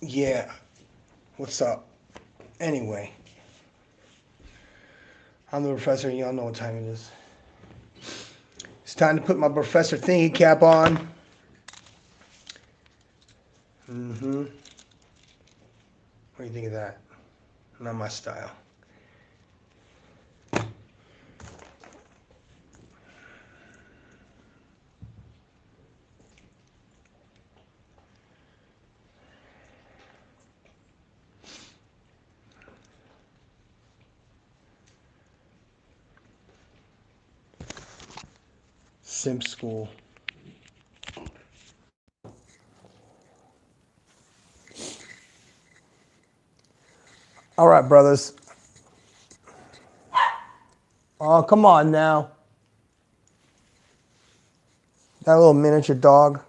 Yeah, what's up? Anyway, I'm the professor, and y'all know what time it is. It's time to put my professor thingy cap on. Mm-hmm. What do you think of that? Not my style. Simp school. All right, brothers. Oh, come on now. That little miniature dog.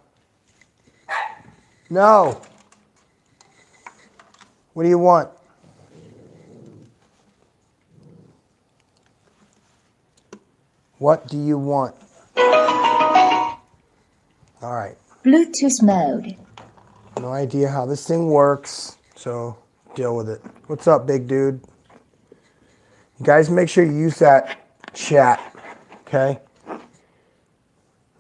No. What do you want? What do you want? All right. Bluetooth mode. No idea how this thing works, so deal with it. What's up, big dude? You guys make sure you use that chat, okay?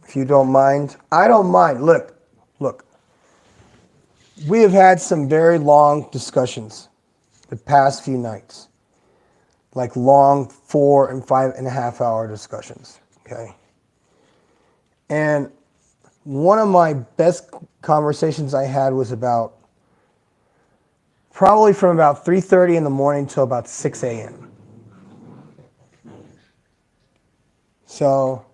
If you don't mind. I don't mind. Look. We have had some very long discussions the past few nights. Like long 4 and 5.5 hour discussions, okay? And one of my best conversations I had was about probably from about 3:30 in the morning till about 6 a.m. So,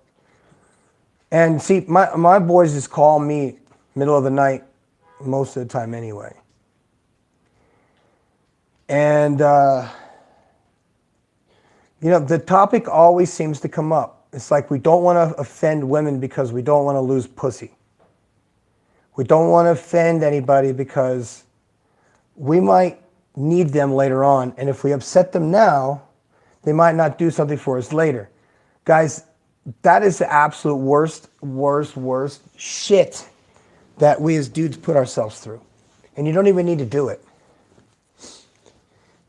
and see, my boys just call me middle of the night most of the time anyway. And, the topic always seems to come up. It's like we don't want to offend women because we don't want to lose pussy. We don't want to offend anybody because we might need them later on. And if we upset them now, they might not do something for us later. Guys, that is the absolute worst shit that we as dudes put ourselves through. And you don't even need to do it.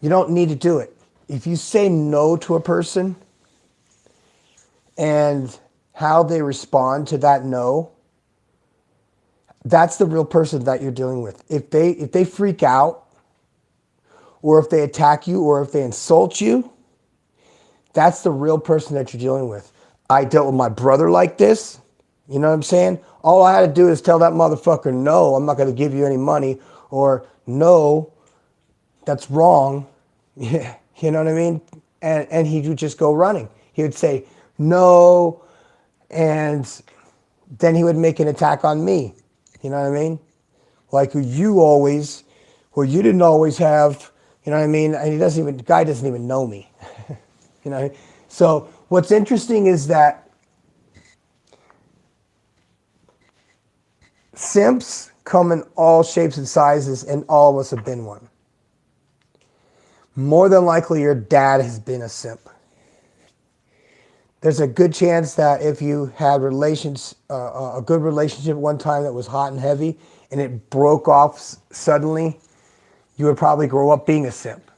You don't need to do it. If you say no to a person and how they respond to that no, that's the real person that you're dealing with. If they freak out, or if they attack you, or if they insult you, that's the real person that you're dealing with. I dealt with my brother like this. You know what I'm saying? All I had to do is tell that motherfucker, no, I'm not going to give you any money, or no, that's wrong. Yeah, you know what I mean? And he would just go running. He would say no, and then he would make an attack on me. You know what I mean? Like you always, well, you didn't always have, you know what I mean? And the guy doesn't even know me. You know? So what's interesting is that simps come in all shapes and sizes, and all of us have been one. More than likely, your dad has been a simp. There's a good chance that if you had a good relationship one time that was hot and heavy, and it broke off suddenly, you would probably grow up being a simp.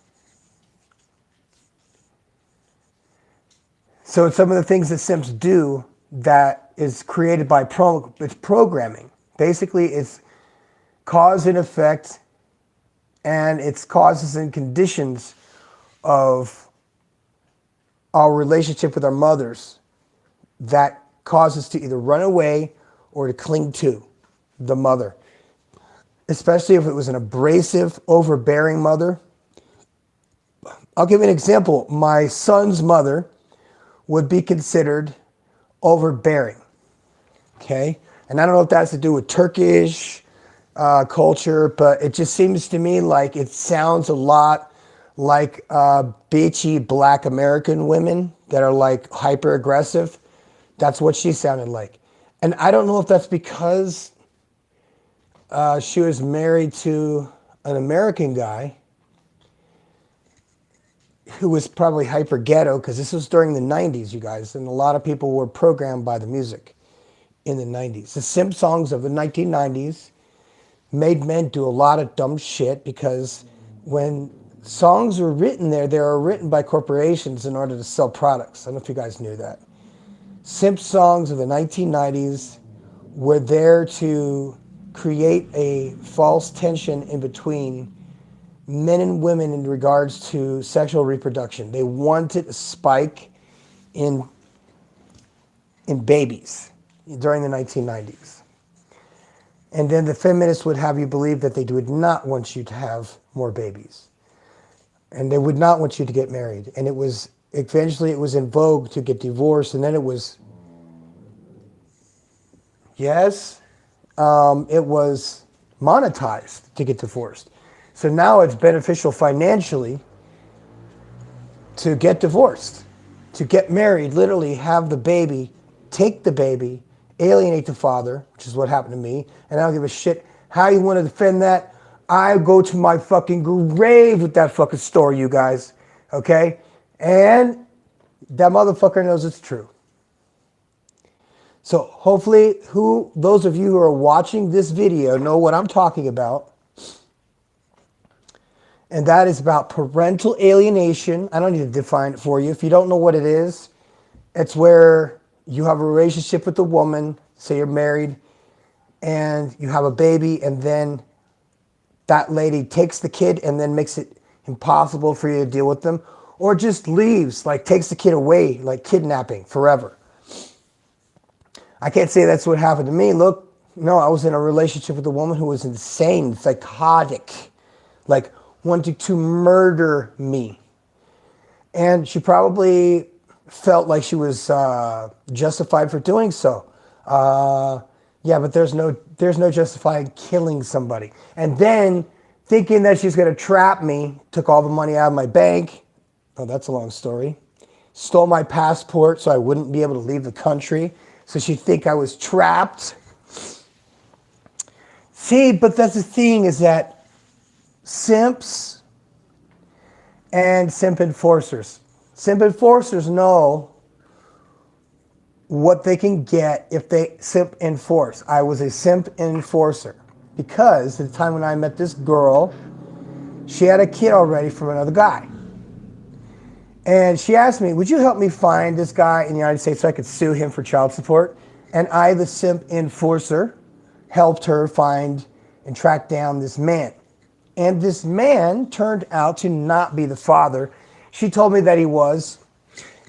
So some of the things that simps do that is created by it's programming. Basically, it's cause and effect, and it's causes and conditions of our relationship with our mothers that cause us to either run away or to cling to the mother. Especially if it was an abrasive, overbearing mother. I'll give you an example. My son's mother would be considered overbearing. Okay? And I don't know if that has to do with Turkish culture, but it just seems to me like it sounds a lot like bitchy black American women that are like hyper aggressive. That's what she sounded like. And I don't know if that's because she was married to an American guy who was probably hyper ghetto, because this was during the 90s, you guys, and a lot of people were programmed by the music in the 90s. The simp songs of the 1990s, made men do a lot of dumb shit because when songs were written there, they were written by corporations in order to sell products. I don't know if you guys knew that. Simp songs of the 1990s were there to create a false tension in between men and women in regards to sexual reproduction. They wanted a spike in babies during the 1990s. And then the feminists would have you believe that they would not want you to have more babies. And they would not want you to get married. And it was, eventually it was in vogue to get divorced. And then it was, it was monetized to get divorced. So now it's beneficial financially to get divorced, to get married, literally have the baby, take the baby, alienate the father, which is what happened to me, and I don't give a shit how you want to defend that. I go to my fucking grave with that fucking story, you guys, okay? And that motherfucker knows it's true. So hopefully, those of you who are watching this video know what I'm talking about. And that is about parental alienation. I don't need to define it for you. If you don't know what it is, it's where you have a relationship with a woman, say you're married, and you have a baby, and then that lady takes the kid and then makes it impossible for you to deal with them, or just leaves, like takes the kid away, like kidnapping forever. I can't say that's what happened to me. Look, no, I was in a relationship with a woman who was insane, psychotic, like wanting to murder me. And she probably felt like she was justified for doing so. Yeah, but there's no justifying killing somebody. And then thinking that she's going to trap me, took all the money out of my bank. Oh, that's a long story. Stole my passport so I wouldn't be able to leave the country. So she'd think I was trapped. See, but that's the thing, is that simps and simp enforcers. Simp enforcers know what they can get if they simp enforce. I was a simp enforcer because at the time when I met this girl, she had a kid already from another guy. And she asked me, would you help me find this guy in the United States so I could sue him for child support? And I, the simp enforcer, helped her find and track down this man. And this man turned out to not be the father. She told me that he was.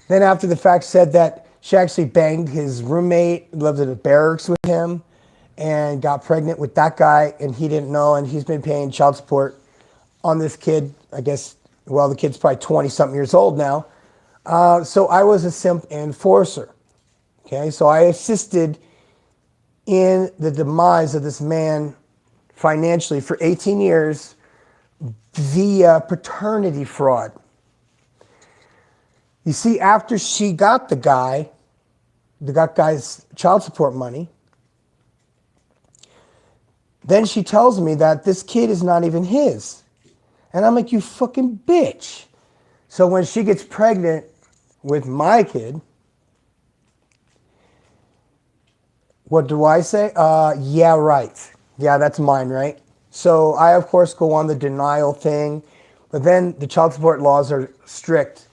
Then after the fact said that she actually banged his roommate, lived in a barracks with him, and got pregnant with that guy, and he didn't know, and he's been paying child support on this kid, I guess. Well, the kid's probably 20-something years old now. So I was a simp enforcer. Okay, so I assisted in the demise of this man financially for 18 years via paternity fraud. You see, after she got the guy's child support money, then she tells me that this kid is not even his. And I'm like, you fucking bitch. So when she gets pregnant with my kid, what do I say? Yeah, right. Yeah, that's mine, right? So I, of course, go on the denial thing. But then the child support laws are strict.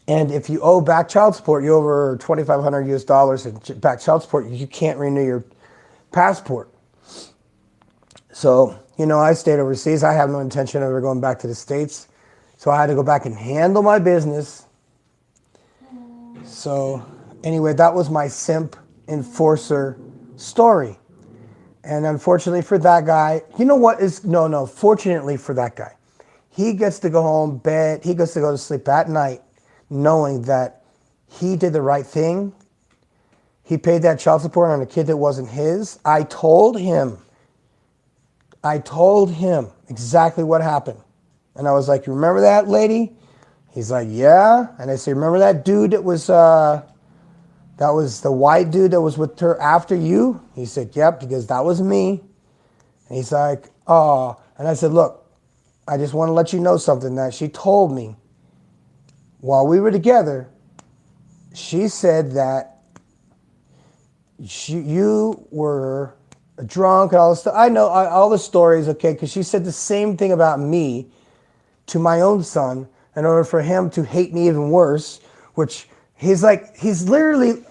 And if you owe back child support, you owe over $2,500 in back child support, you can't renew your passport. So, you know, I stayed overseas. I have no intention of ever going back to the States. So I had to go back and handle my business. So anyway, that was my simp enforcer story. And unfortunately for that guy, you know what is, fortunately for that guy, he gets to go home, he gets to go to sleep at night knowing that he did the right thing. He paid that child support on a kid that wasn't his. I told him exactly what happened. And I was like, you remember that lady? He's like, yeah. And I said, remember that dude that was the white dude that was with her after you? He said, yep, because that was me. And he's like, oh. And I said, look, I just want to let you know something that she told me while we were together. She said that you were a drunk and all this stuff. I know all the stories, okay, because she said the same thing about me to my own son in order for him to hate me even worse, which he's literally,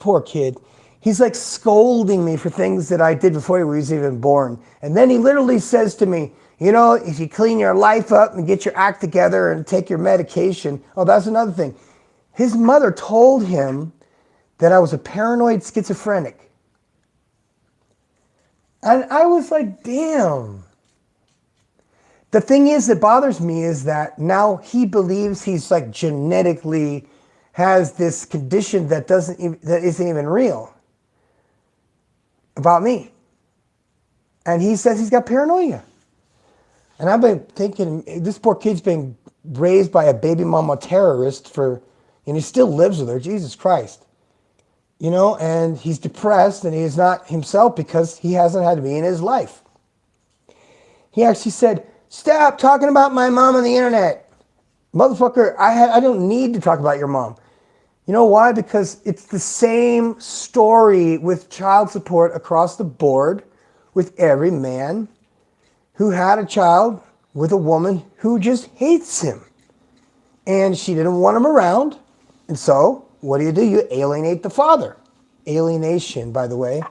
poor kid, he's like scolding me for things that I did before he was even born. And then he literally says to me, you know, if you clean your life up and get your act together and take your medication, oh, that's another thing. His mother told him that I was a paranoid schizophrenic. And I was like, damn. The thing is that bothers me is that now he believes he's like genetically has this condition that isn't even real about me. And he says he's got paranoia. And I've been thinking, this poor kid's been raised by a baby mama terrorist and he still lives with her, Jesus Christ. You know, and he's depressed and he's not himself because he hasn't had me in his life. He actually said, stop talking about my mom on the internet. Motherfucker, I don't need to talk about your mom. You know why? Because it's the same story with child support across the board with every man who had a child with a woman who just hates him. And she didn't want him around. And so, what do? You alienate the father. Alienation, by the way,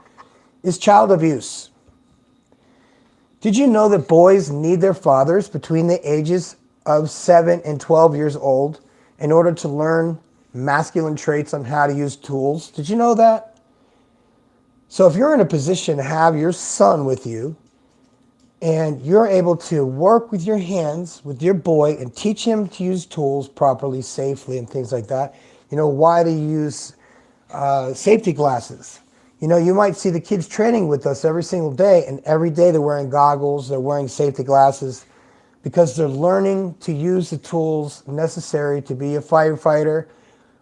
is child abuse. Did you know that boys need their fathers between the ages of 7 and 12 years old in order to learn masculine traits on how to use tools? Did you know that? So if you're in a position to have your son with you and you're able to work with your hands with your boy and teach him to use tools properly, safely, and things like that, you know, why to use safety glasses. You know, you might see the kids training with us every single day, and every day they're wearing goggles, they're wearing safety glasses, because they're learning to use the tools necessary to be a firefighter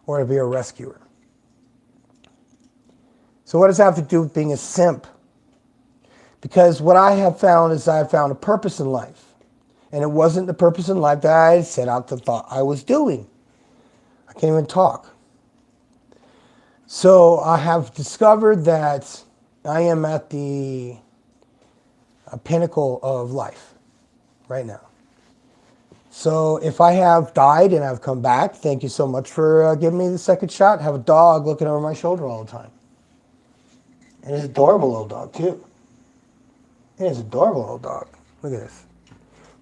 or to be a rescuer. So what does that have to do with being a simp? Because what I have found is I have found a purpose in life. And it wasn't the purpose in life that I set out to thought I was doing. I can't even talk. So I have discovered that I am at the pinnacle of life right now. So if I have died and I've come back, thank you so much for giving me the second shot. I have a dog looking over my shoulder all the time. And it's an adorable little dog, too. It is an adorable little dog. Look at this.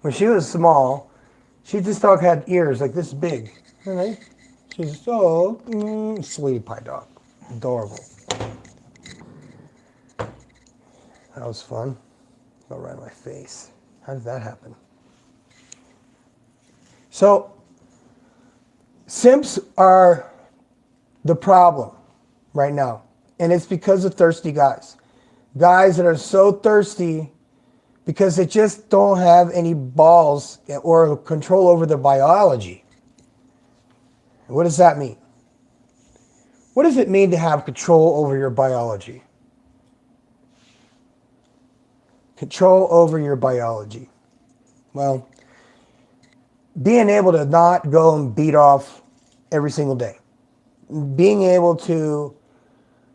When she was small, this dog had ears like this big. Right? She's so sweetie pie dog. Adorable. That was fun. Go right in my face. How did that happen? So, simps are the problem right now. And it's because of thirsty guys. Guys that are so thirsty because they just don't have any balls or control over their biology. What does that mean? What does it mean to have control over your biology? Control over your biology. Well, being able to not go and beat off every single day. Being able to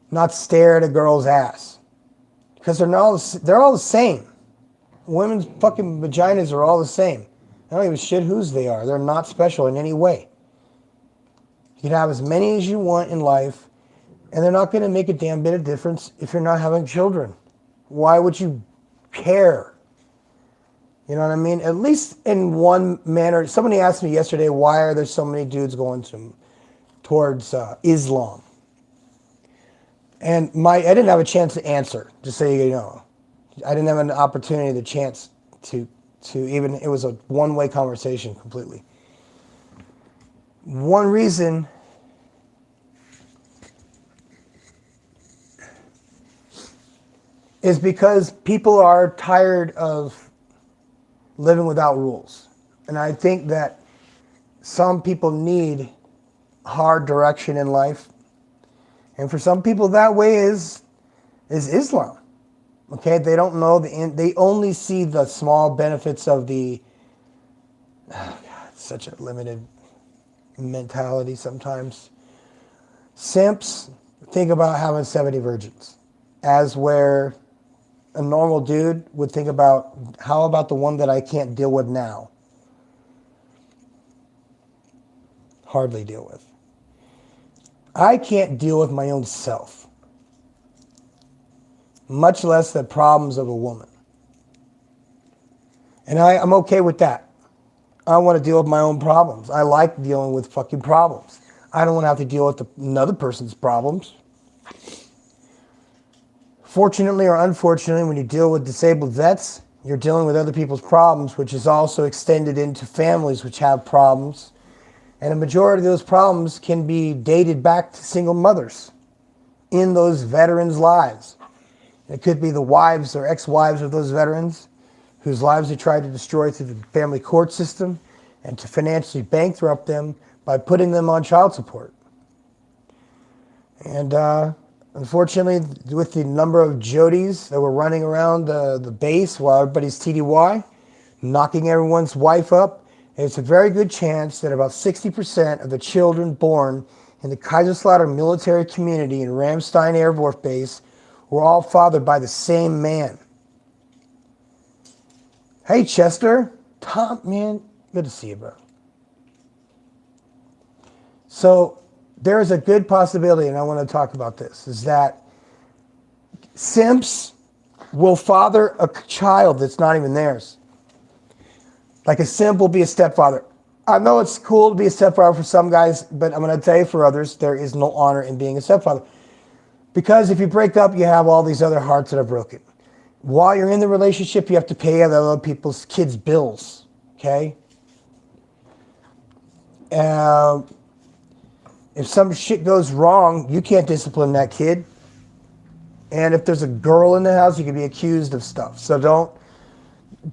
not stare at a girl's ass. Because they're all the same. Women's fucking vaginas are all the same. I don't give a shit whose they are. They're not special in any way. You can have as many as you want in life, and they're not going to make a damn bit of difference if you're not having children. Why would you care? You know what I mean? At least in one manner. Somebody asked me yesterday, why are there so many dudes going towards Islam? And I didn't have a chance to answer, just so you know. I didn't have an opportunity, the chance to even, it was a one-way conversation completely. One reason is because people are tired of living without rules. And I think that some people need hard direction in life. And for some people that way is Islam. Okay, they don't know they only see the small benefits of the such a limited mentality sometimes. Simps think about having 70 virgins as where a normal dude would think about, how about the one that I can't deal with now? Hardly deal with. I can't deal with my own self, much less the problems of a woman. And I'm okay with that. I want to deal with my own problems. I like dealing with fucking problems. I don't want to have to deal with another person's problems. Fortunately or unfortunately, when you deal with disabled vets, you're dealing with other people's problems, which is also extended into families which have problems. And a majority of those problems can be dated back to single mothers in those veterans' lives. It could be the wives or ex-wives of those veterans whose lives they tried to destroy through the family court system and to financially bankrupt them by putting them on child support. And unfortunately, with the number of Jodies that were running around the base while everybody's TDY, knocking everyone's wife up, it's a very good chance that about 60% of the children born in the Kaiserslautern military community in Ramstein Air Force Base were all fathered by the same man. Hey, Chester. Tom, man, good to see you, bro. So there is a good possibility, and I want to talk about this, is that simps will father a child that's not even theirs. Like a simp will be a stepfather. I know it's cool to be a stepfather for some guys, but I'm going to tell you for others, there is no honor in being a stepfather. Because if you break up, you have all these other hearts that are broken. While you're in the relationship, you have to pay other people's kids' bills, okay? If some shit goes wrong, you can't discipline that kid. And if there's a girl in the house, you can be accused of stuff. So don't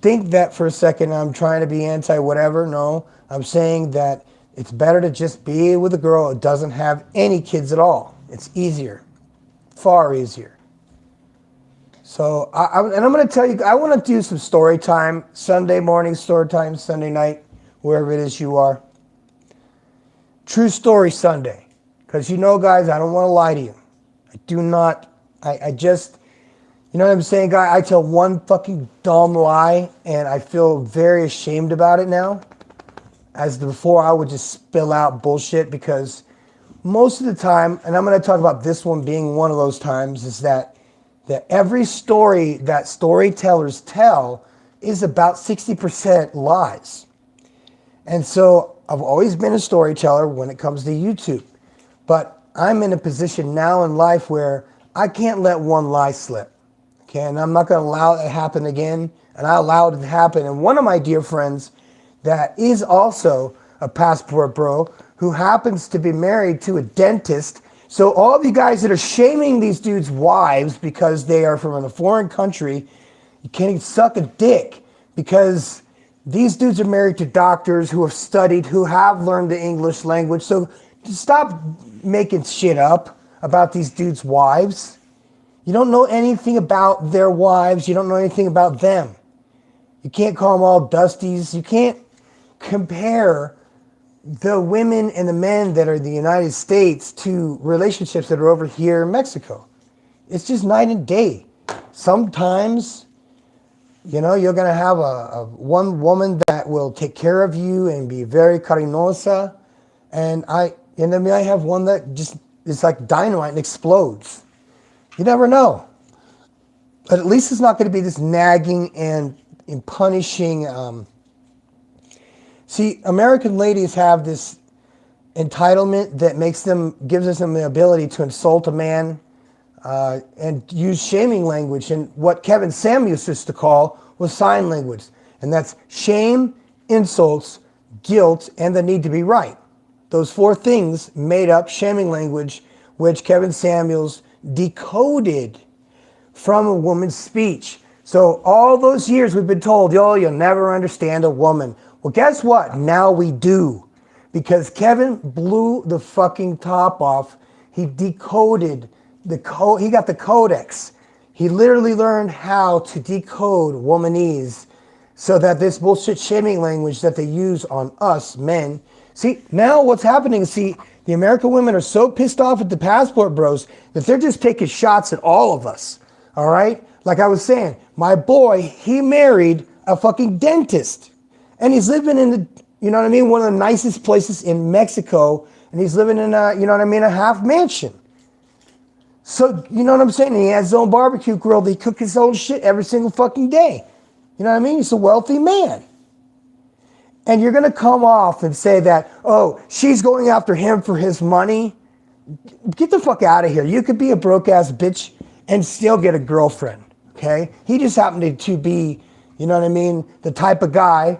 think that for a second I'm trying to be anti-whatever. No, I'm saying that it's better to just be with a girl that doesn't have any kids at all. It's easier, far easier. So, and I'm going to tell you, I want to do some story time, Sunday morning story time, Sunday night, wherever it is you are. True story Sunday. Because you know, guys, I don't want to lie to you. I do not, I just, you know what I'm saying, guy? I tell one fucking dumb lie, and I feel very ashamed about it now. As before, I would just spill out bullshit, because most of the time, and I'm going to talk about this one being one of those times, is that every story that storytellers tell is about 60% lies. And so I've always been a storyteller when it comes to YouTube. But I'm in a position now in life where I can't let one lie slip. Okay, and I'm not going to allow it to happen again. And I allowed it to happen. And one of my dear friends that is also a passport bro who happens to be married to a dentist. So all of you guys that are shaming these dudes' wives because they are from a foreign country, you can't even suck a dick, because these dudes are married to doctors who have studied, who have learned the English language. So stop making shit up about these dudes' wives. You don't know anything about their wives. You don't know anything about them. You can't call them all dusties. You can't compare the women and the men that are in the United States to relationships that are over here in Mexico. It's just night and day. Sometimes, you know, you're going to have a one woman that will take care of you and be very cariñosa. And then I have one that just is like dynamite and explodes. You never know. But at least it's not going to be this nagging and punishing. See, American ladies have this entitlement that gives them the ability to insult a man and use shaming language. And what Kevin Samuels used to call was sign language. And that's shame, insults, guilt, and the need to be right. Those four things made up shaming language, which Kevin Samuels decoded from a woman's speech. So all those years we've been told, you'll never understand a woman. Well, guess what? Now we do. Because Kevin blew the fucking top off. He decoded he got the codex. He literally learned how to decode womanese so that this bullshit shaming language that they use on us men. See, now what's happening is, the American women are so pissed off at the passport bros that they're just taking shots at all of us. All right? Like I was saying, my boy, he married a fucking dentist. And he's living in the, you know what I mean, one of the nicest places in Mexico. And he's living in a, you know what I mean, a half mansion. So, you know what I'm saying? He has his own barbecue grill. He cooks his own shit every single fucking day. You know what I mean? He's a wealthy man. And you're going to come off and say that, oh, she's going after him for his money. Get the fuck out of here. You could be a broke-ass bitch and still get a girlfriend, okay? He just happened to be, you know what I mean, the type of guy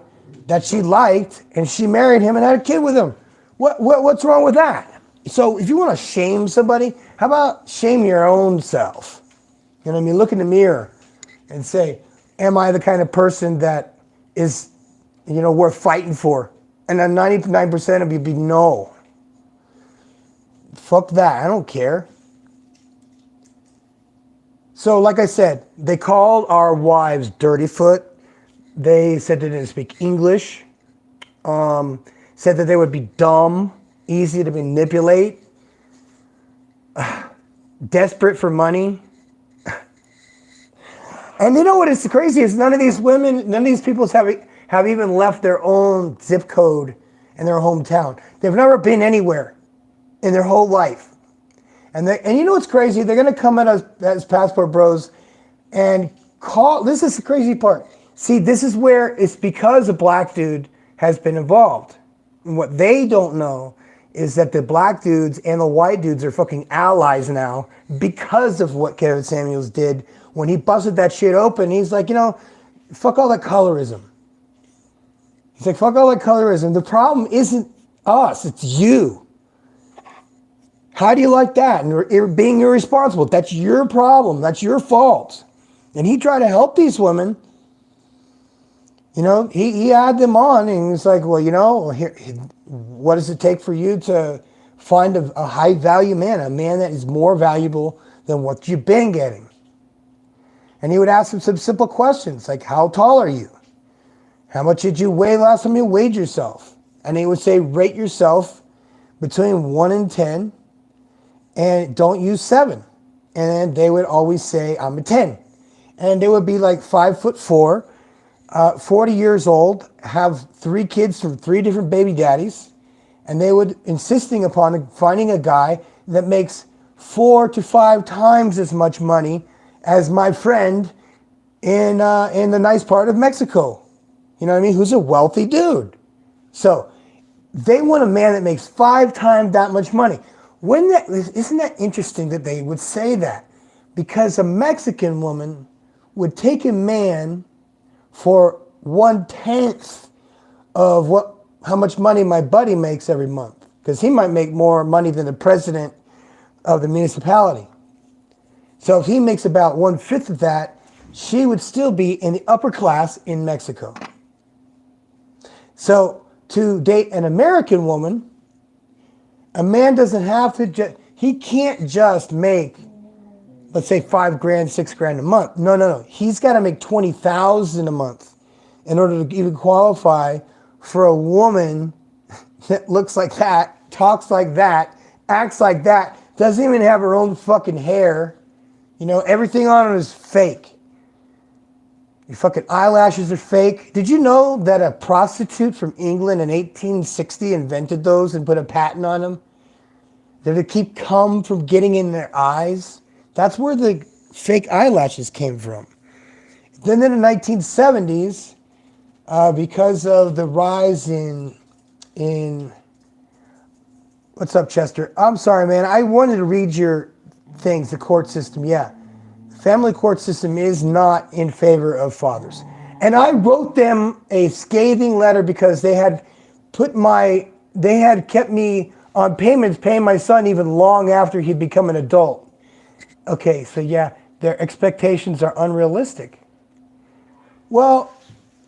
that she liked, and she married him and had a kid with him. What's wrong with that? So if you want to shame somebody, how about shame your own self? You know what I mean? Look in the mirror and say, am I the kind of person that is, you know, worth fighting for? And then 99% of you be no. Fuck that. I don't care. So like I said, they called our wives dirty foot. They said they didn't speak English. Said that they would be dumb, easy to manipulate, desperate for money. And you know what is crazy is none of these women, none of these people have even left their own zip code in their hometown. They've never been anywhere in their whole life. And you know what's crazy? They're going to come at us as passport bros and call, this is the crazy part. See, this is where it's because a black dude has been involved. And what they don't know is that the black dudes and the white dudes are fucking allies now because of what Kevin Samuels did when he busted that shit open. He's like, you know, fuck all that colorism. He's like, fuck all that colorism. The problem isn't us, it's you. How do you like that? And being irresponsible, that's your problem, that's your fault. And he tried to help these women. You know, he had them on and he's like, well, you know, here, what does it take for you to find a high value man, a man that is more valuable than what you've been getting? And he would ask him some simple questions like, how tall are you? How much did you weigh last time you weighed yourself? And he would say, rate yourself between 1 and 10 and don't use 7. And then they would always say, I'm a 10. And they would be like 5'4", 40 years old, have 3 kids from 3 different baby daddies, and they would insisting upon finding a guy that makes 4 to 5 times as much money as my friend in the nice part of Mexico. You know what I mean? Who's a wealthy dude. So they want a man that makes 5 times that much money. Isn't that interesting that they would say that? Because a Mexican woman would take a man for 1/10 of how much money my buddy makes every month. Because he might make more money than the president of the municipality. So if he makes about 1/5 of that, she would still be in the upper class in Mexico. So to date an American woman, a man doesn't have to, he can't just make, let's say $5 grand, $6 grand a month. No. He's got to make $20,000 a month in order to even qualify for a woman that looks like that, talks like that, acts like that, doesn't even have her own fucking hair. You know, everything on her is fake. Your fucking eyelashes are fake. Did you know that a prostitute from England in 1860 invented those and put a patent on them? That to keep cum from getting in their eyes? That's where the fake eyelashes came from. Then in the 1970s, because of the rise in what's up, Chester? I'm sorry, man. I wanted to read your things, the court system. Yeah. Family court system is not in favor of fathers. And I wrote them a scathing letter because they had kept me on payments, paying my son even long after he'd become an adult. Okay, so yeah, their expectations are unrealistic. Well,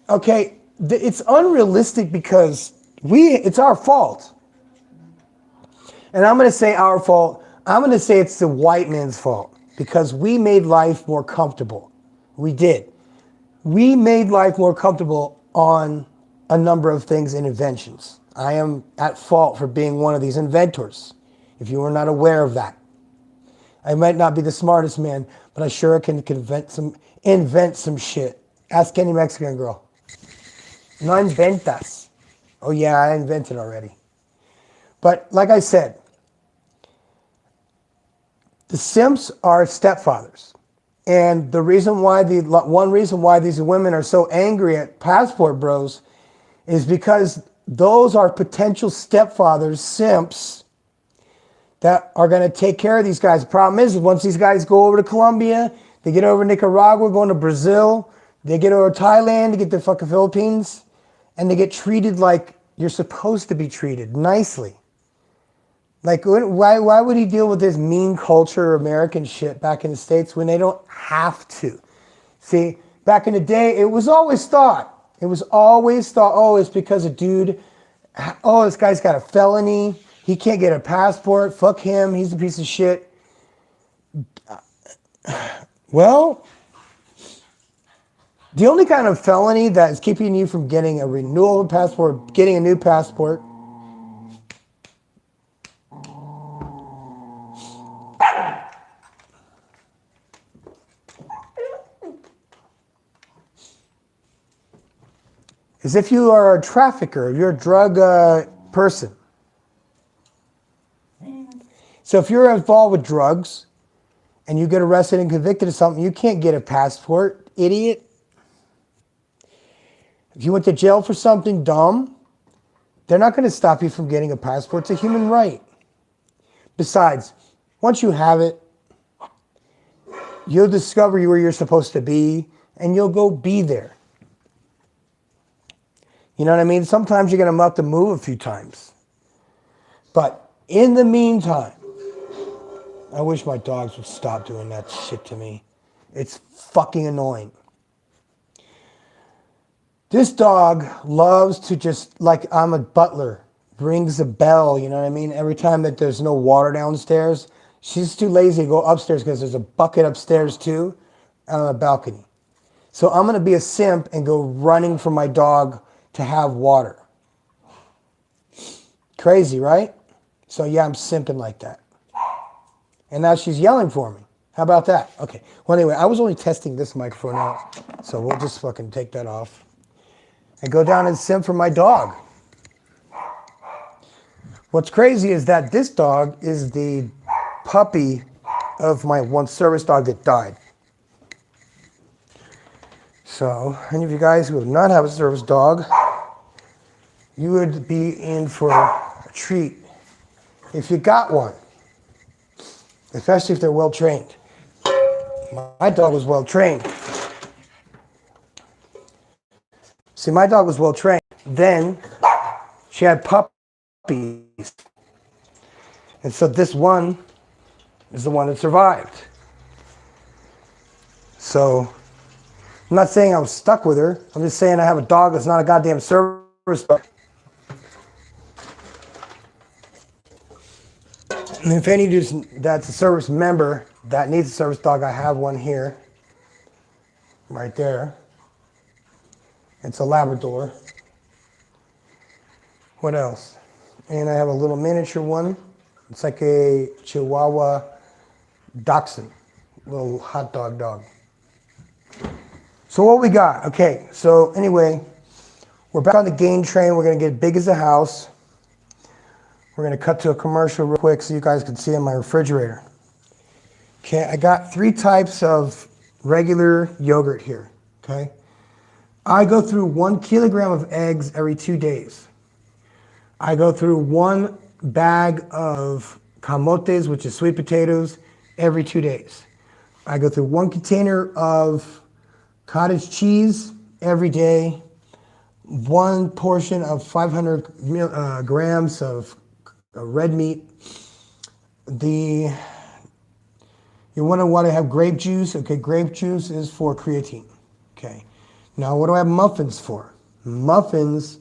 okay, it's unrealistic because it's our fault. And I'm going to say our fault. I'm going to say it's the white man's fault because we made life more comfortable. We did. We made life more comfortable on a number of things and inventions. I am at fault for being one of these inventors, if you were not aware of that. I might not be the smartest man, but I sure can invent some shit. Ask any Mexican girl. No inventas. Oh yeah, I invented already. But like I said, the simps are stepfathers. And the reason why one reason why these women are so angry at passport bros is because those are potential stepfathers, simps, that are going to take care of these guys. The problem is once these guys go over to Colombia, they get over to Nicaragua, going to Brazil, they get over to Thailand, they get to fucking Philippines, and they get treated like you're supposed to be treated, nicely. Like, why would he deal with this mean culture American shit back in the States when they don't have to? See, back in the day, it was always thought, oh, it's because a dude, oh, this guy's got a felony, he can't get a passport, fuck him, he's a piece of shit. Well, the only kind of felony that is keeping you from getting a renewal of passport, getting a new passport, is if you are a trafficker, if you're a drug person. So if you're involved with drugs and you get arrested and convicted of something, you can't get a passport, idiot. If you went to jail for something dumb, they're not going to stop you from getting a passport. It's a human right. Besides, once you have it, you'll discover where you're supposed to be and you'll go be there. You know what I mean? Sometimes you're going to have to move a few times. But in the meantime, I wish my dogs would stop doing that shit to me. It's fucking annoying. This dog loves to just, like I'm a butler, rings a bell, you know what I mean? Every time that there's no water downstairs, she's too lazy to go upstairs because there's a bucket upstairs too on the balcony. So I'm going to be a simp and go running for my dog to have water. Crazy, right? So yeah, I'm simping like that. And now she's yelling for me. How about that? Okay. Well, anyway, I was only testing this microphone out, so we'll just fucking take that off. And go down and simp for my dog. What's crazy is that this dog is the puppy of my one service dog that died. So, any of you guys who have not have a service dog, you would be in for a treat if you got one, especially if they're well trained. My dog was well trained. See, my dog was well trained. Then she had puppies. And so this one is the one that survived. So I'm not saying I was stuck with her. I'm just saying I have a dog that's not a goddamn service dog. And if any dude that's a service member that needs a service dog, I have one here. Right there. It's a Labrador. What else? And I have a little miniature one. It's like a Chihuahua Dachshund, little hot dog. So what we got? Okay, so anyway, we're back on the gain train. We're gonna get big as a house. We're gonna cut to a commercial real quick so you guys can see in my refrigerator. Okay, I got 3 types of regular yogurt here, okay? I go through 1 kilogram of eggs every 2 days. I go through 1 bag of camotes, which is sweet potatoes, every 2 days. I go through 1 container of cottage cheese every day, 1 portion of 500 grams of red meat. You want to have grape juice. Okay, grape juice is for creatine. Okay. Now, what do I have muffins for? Muffins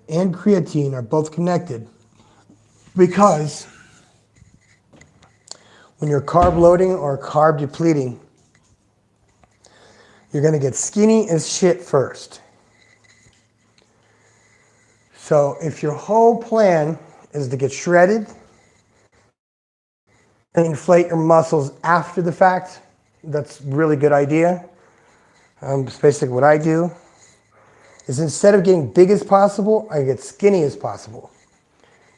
and creatine are both connected because when you're carb loading or carb depleting, you're going to get skinny as shit first. So if your whole plan is to get shredded and inflate your muscles after the fact, that's a really good idea. It's basically what I do. Is instead of getting big as possible, I get skinny as possible.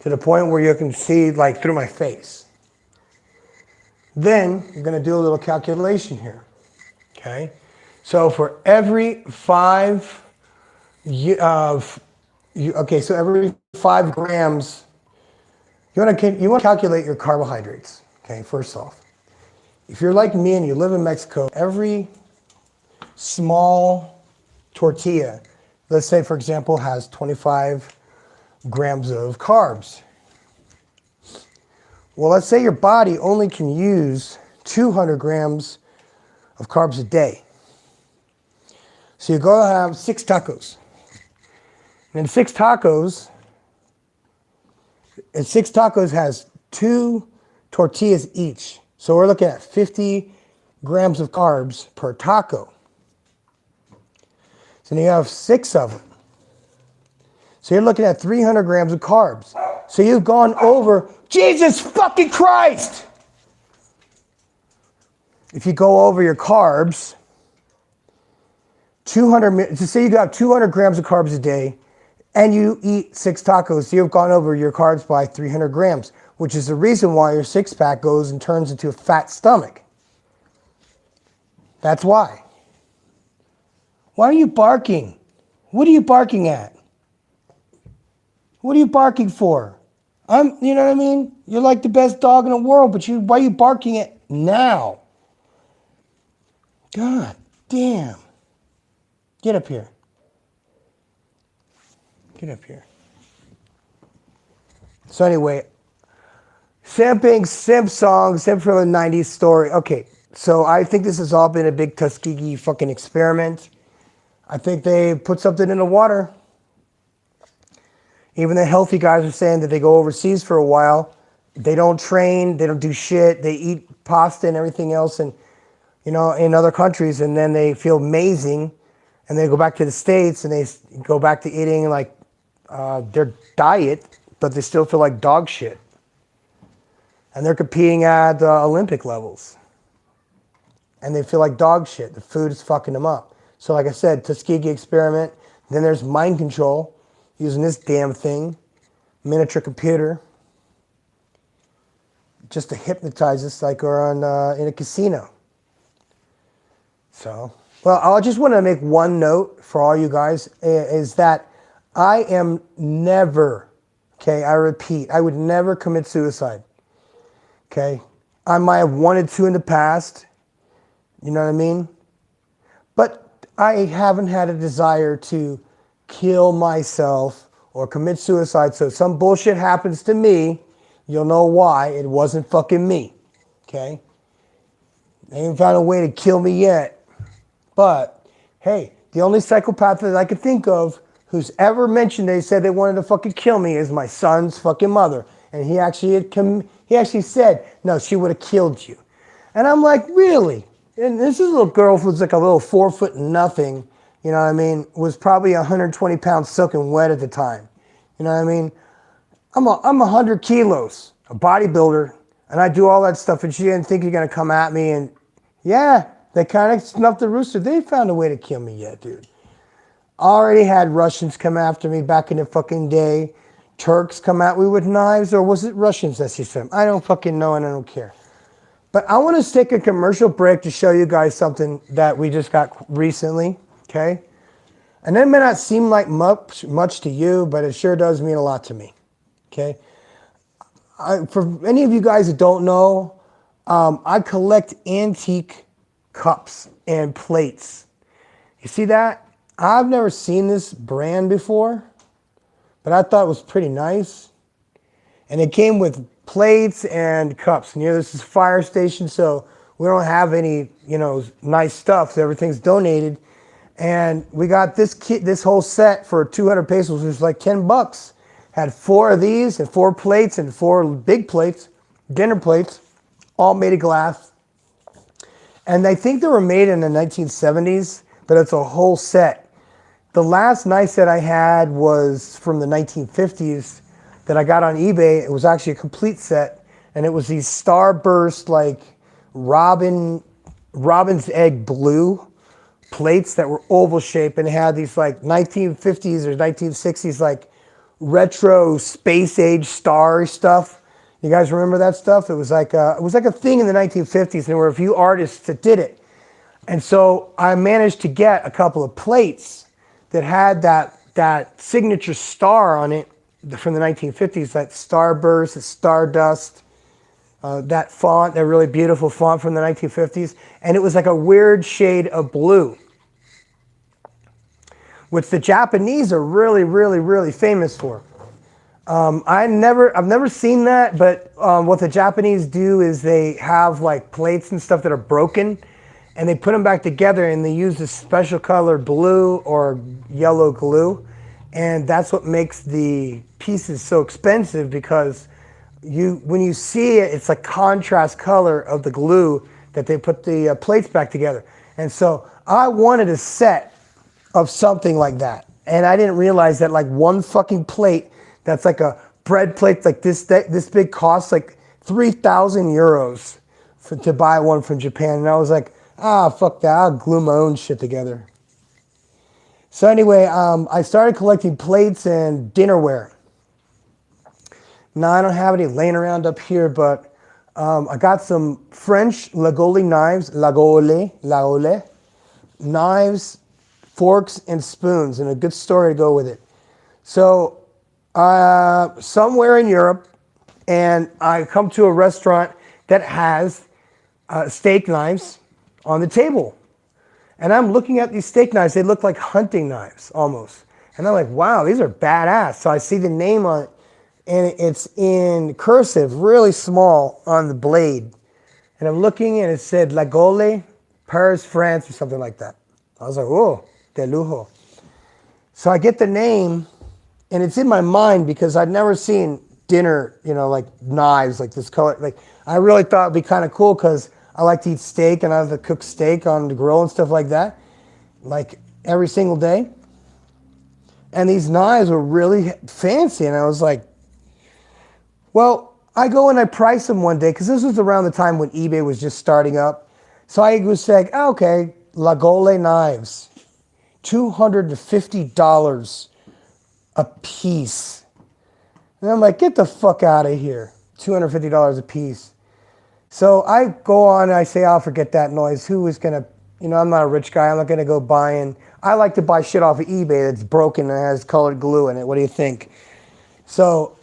To the point where you can see like through my face. Then I'm going to do a little calculation here. Okay? So for every 5, so every 5 grams, you want to calculate your carbohydrates. Okay, first off. If you're like me and you live in Mexico, every small tortilla, let's say for example, has 25 grams of carbs. Well, let's say your body only can use 200 grams of carbs a day. So you go have 6 tacos. And 6 tacos has 2 tortillas each. So we're looking at 50 grams of carbs per taco. So then you have 6 of them. So you're looking at 300 grams of carbs. So you've gone over, Jesus fucking Christ! If you go over your carbs, just say you got 200 grams of carbs a day, and you eat 6 tacos, so you've gone over your carbs by 300 grams, which is the reason why your 6-pack goes and turns into a fat stomach. That's why. Why are you barking? What are you barking at? What are you barking for? You know what I mean? You're like the best dog in the world, but why are you barking at now? God damn. Get up here. Get up here. So anyway, Simp song, Simp from the 90s story. Okay, so I think this has all been a big Tuskegee fucking experiment. I think they put something in the water. Even the healthy guys are saying that they go overseas for a while. They don't train, they don't do shit. They eat pasta and everything else and, in other countries, and then they feel amazing. And they go back to the States and they go back to eating like their diet, but they still feel like dog shit. And they're competing at the Olympic levels. And they feel like dog shit. The food is fucking them up. So like I said, Tuskegee experiment. Then there's mind control. Using this damn thing, miniature computer, just to hypnotize us like we're in a casino. So, well, I just want to make one note for all you guys, is that I am never, okay, I repeat, I would never commit suicide, okay? I might have wanted to in the past, you know what I mean? But I haven't had a desire to kill myself or commit suicide. So if some bullshit happens to me, you'll know why. It wasn't fucking me. Okay? They ain't found a way to kill me yet. But, hey, the only psychopath that I could think of who's ever mentioned they said they wanted to fucking kill me is my son's fucking mother. And he actually said, no, she would have killed you. And I'm like, really? And this is a little girl who was like a little 4 foot nothing. You know what I mean? Was probably 120 pounds soaking wet at the time. You know what I mean? I'm 100 kilos, a bodybuilder, and I do all that stuff, and she didn't think you're going to come at me. And yeah, they kind of snuffed the rooster. They found a way to kill me yet, dude. Already had Russians come after me back in the fucking day. Turks come at me with knives, or was it Russians that she said? I don't fucking know, and I don't care. But I want to take a commercial break to show you guys something that we just got recently. Okay, and that may not seem like much to you, but it sure does mean a lot to me. Okay, for any of you guys that don't know, I collect antique cups and plates. You see that? I've never seen this brand before, but I thought it was pretty nice. And it came with plates and cups. And this is a fire station, so we don't have any, nice stuff. So everything's donated. And we got this whole set for 200 pesos, which was like $10. Had 4 of these and 4 plates and 4 big plates, dinner plates, all made of glass. And I think they were made in the 1970s, but it's a whole set. The last nice set I had was from the 1950s that I got on eBay. It was actually a complete set, and it was these starburst like robin robin's egg blue plates that were oval shaped and had these like 1950s or 1960s like retro space age star stuff. You guys remember that stuff? It was like a thing in the 1950s, and there were a few artists that did it. And so I managed to get a couple of plates that had that signature star on it from the 1950s, that starburst, that stardust, that font, that really beautiful font from the 1950s. And it was like a weird shade of blue, which the Japanese are really, really, really famous for. I've never seen that, but what the Japanese do is they have like plates and stuff that are broken, and they put them back together, and they use this special color blue or yellow glue, and that's what makes the pieces so expensive, because when you see it, it's a contrast color of the glue that they put the plates back together. And so I wanted a set of something like that, and I didn't realize that like one fucking plate that's like a bread plate like this big costs like 3,000 euros to buy one from Japan. And I was like, fuck that, I'll glue my own shit together. So anyway, I started collecting plates and dinnerware. Now I don't have any laying around up here, but I got some French Lagole knives, Lagole knives, forks, and spoons, and a good story to go with it. So somewhere in Europe, and I come to a restaurant that has steak knives on the table. And I'm looking at these steak knives. They look like hunting knives almost. And I'm like, wow, these are badass. So I see the name on it, and it's in cursive, really small on the blade. And I'm looking, and it said Lagole, Paris, France, or something like that. I was like, oh, de lujo. So I get the name, and it's in my mind because I'd never seen dinner, like knives like this color. Like, I really thought it'd be kind of cool because I like to eat steak, and I have to cook steak on the grill and stuff like that, like every single day. And these knives were really fancy, and I was like, well, I go and I price them one day, because this was around the time when eBay was just starting up. So I was like, okay, Lagole knives, $250 a piece. And I'm like, get the fuck out of here, $250 a piece. So I go on and I say, I'll forget that noise. Who is going to, I'm not a rich guy. I'm not going to go buying. I like to buy shit off of eBay that's broken and has colored glue in it. What do you think? So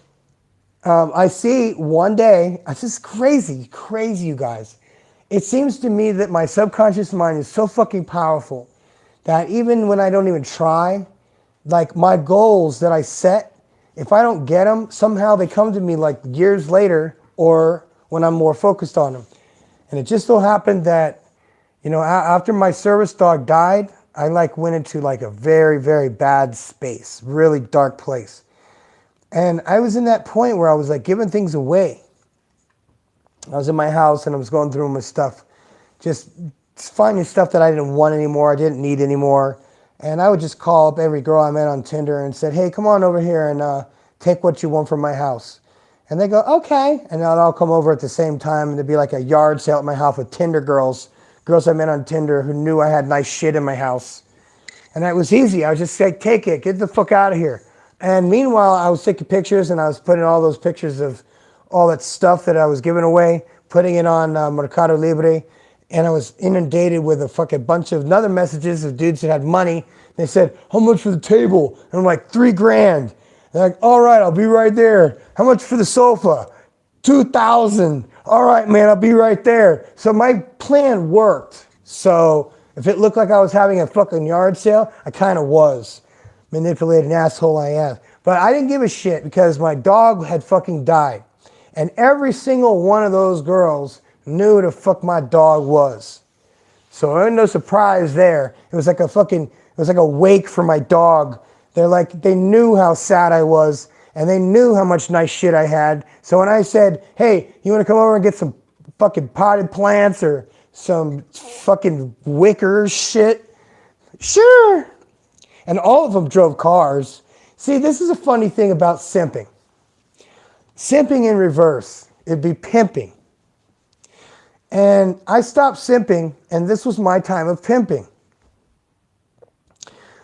I see one day, this is crazy, you guys. It seems to me that my subconscious mind is so fucking powerful that even when I don't even try, like my goals that I set, if I don't get them, somehow they come to me like years later or when I'm more focused on them. And it just so happened that, after my service dog died, I went into a very, very bad space, really dark place. And I was in that point where I was giving things away. I was in my house and I was going through my stuff, just finding stuff that I didn't want anymore, I didn't need anymore. And I would just call up every girl I met on Tinder and said, hey, come on over here and take what you want from my house. And they go, okay. And I'll come over at the same time, and there'd be like a yard sale at my house with Tinder girls I met on Tinder who knew I had nice shit in my house. And that was easy. I was just like, take it, get the fuck out of here. And meanwhile, I was taking pictures, and I was putting all those pictures of all that stuff that I was giving away, putting it on Mercado Libre. And I was inundated with a fucking bunch of other messages of dudes that had money. They said, how much for the table? And I'm like, $3,000. They're like, all right, I'll be right there. How much for the sofa? $2,000. All right, man, I'll be right there. So my plan worked. So if it looked like I was having a fucking yard sale, I kind of was. Manipulating asshole I am. But I didn't give a shit because my dog had fucking died. And every single one of those girls knew who the fuck my dog was. So there was no surprise there. It was like a wake for my dog. They knew how sad I was, and they knew how much nice shit I had. So when I said, hey, you want to come over and get some fucking potted plants or some fucking wicker shit? Sure. And all of them drove cars. See, this is a funny thing about simping. Simping in reverse. It'd be pimping. And I stopped simping, and this was my time of pimping.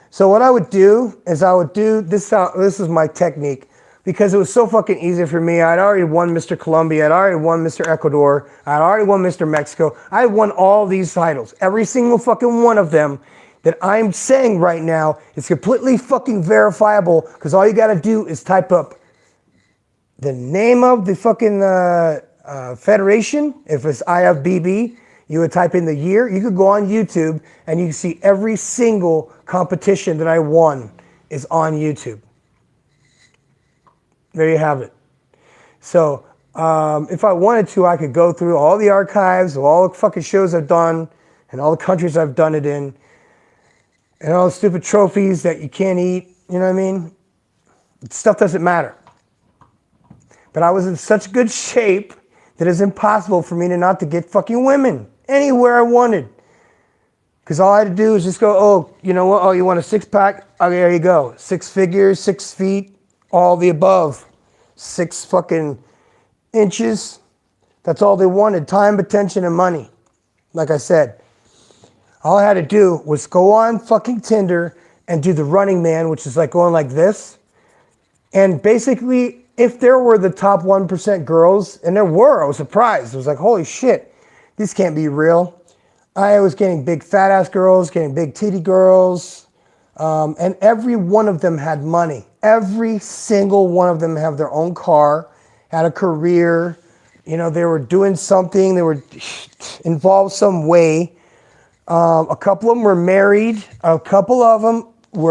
So what I would do is I would do this. This is my technique, because it was so fucking easy for me. I'd already won Mr. Colombia. I'd already won Mr. Ecuador. I'd already won Mr. Mexico. I won all these titles. Every single fucking one of them that I'm saying right now is completely fucking verifiable, because all you got to do is type up the name of the fucking federation. If it's IFBB, you would type in the year. You could go on YouTube and you can see every single competition that I won is on YouTube. There you have it. So if I wanted to, I could go through all the archives of all the fucking shows I've done and all the countries I've done it in and all the stupid trophies that you can't eat. You know what I mean? Stuff doesn't matter. But I was in such good shape that it's impossible for me to not to get fucking women anywhere I wanted. Because all I had to do is just go, oh, you know what? Oh, you want a six-pack? Okay, there you go. 6 figures, 6 feet, all the above. 6 fucking inches. That's all they wanted. Time, attention, and money. Like I said. All I had to do was go on fucking Tinder and do the running man, which is like going like this. And basically, if there were the top 1% girls, and there were, I was surprised. I was like, holy shit, this can't be real. I was getting big fat ass girls, getting big titty girls, and every one of them had money. Every single one of them have their own car, had a career, you know, they were doing something, they were involved some way. A couple of them were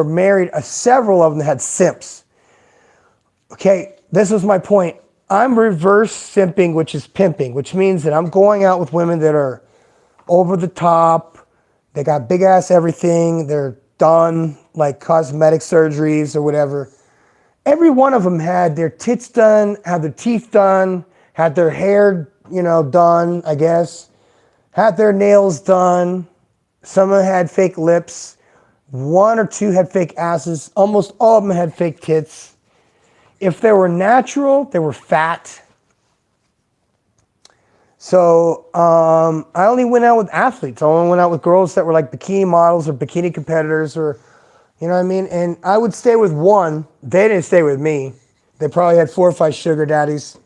married, several of them had simps. Okay, this was my point. I'm reverse simping, which is pimping, which means that I'm going out with women that are over the top. They got big ass everything. They're done, like cosmetic surgeries or whatever. Every one of them had their tits done, had their teeth done, had their hair, you know, done, I guess. Had their nails done. Some of them had fake lips. 1 or 2 had fake asses. Almost all of them had fake tits. If they were natural, they were fat. So I only went out with athletes. I only went out with girls that were like bikini models or bikini competitors, or, you know what I mean? And I would stay with one. They didn't stay with me. They probably had 4 or 5 sugar daddies.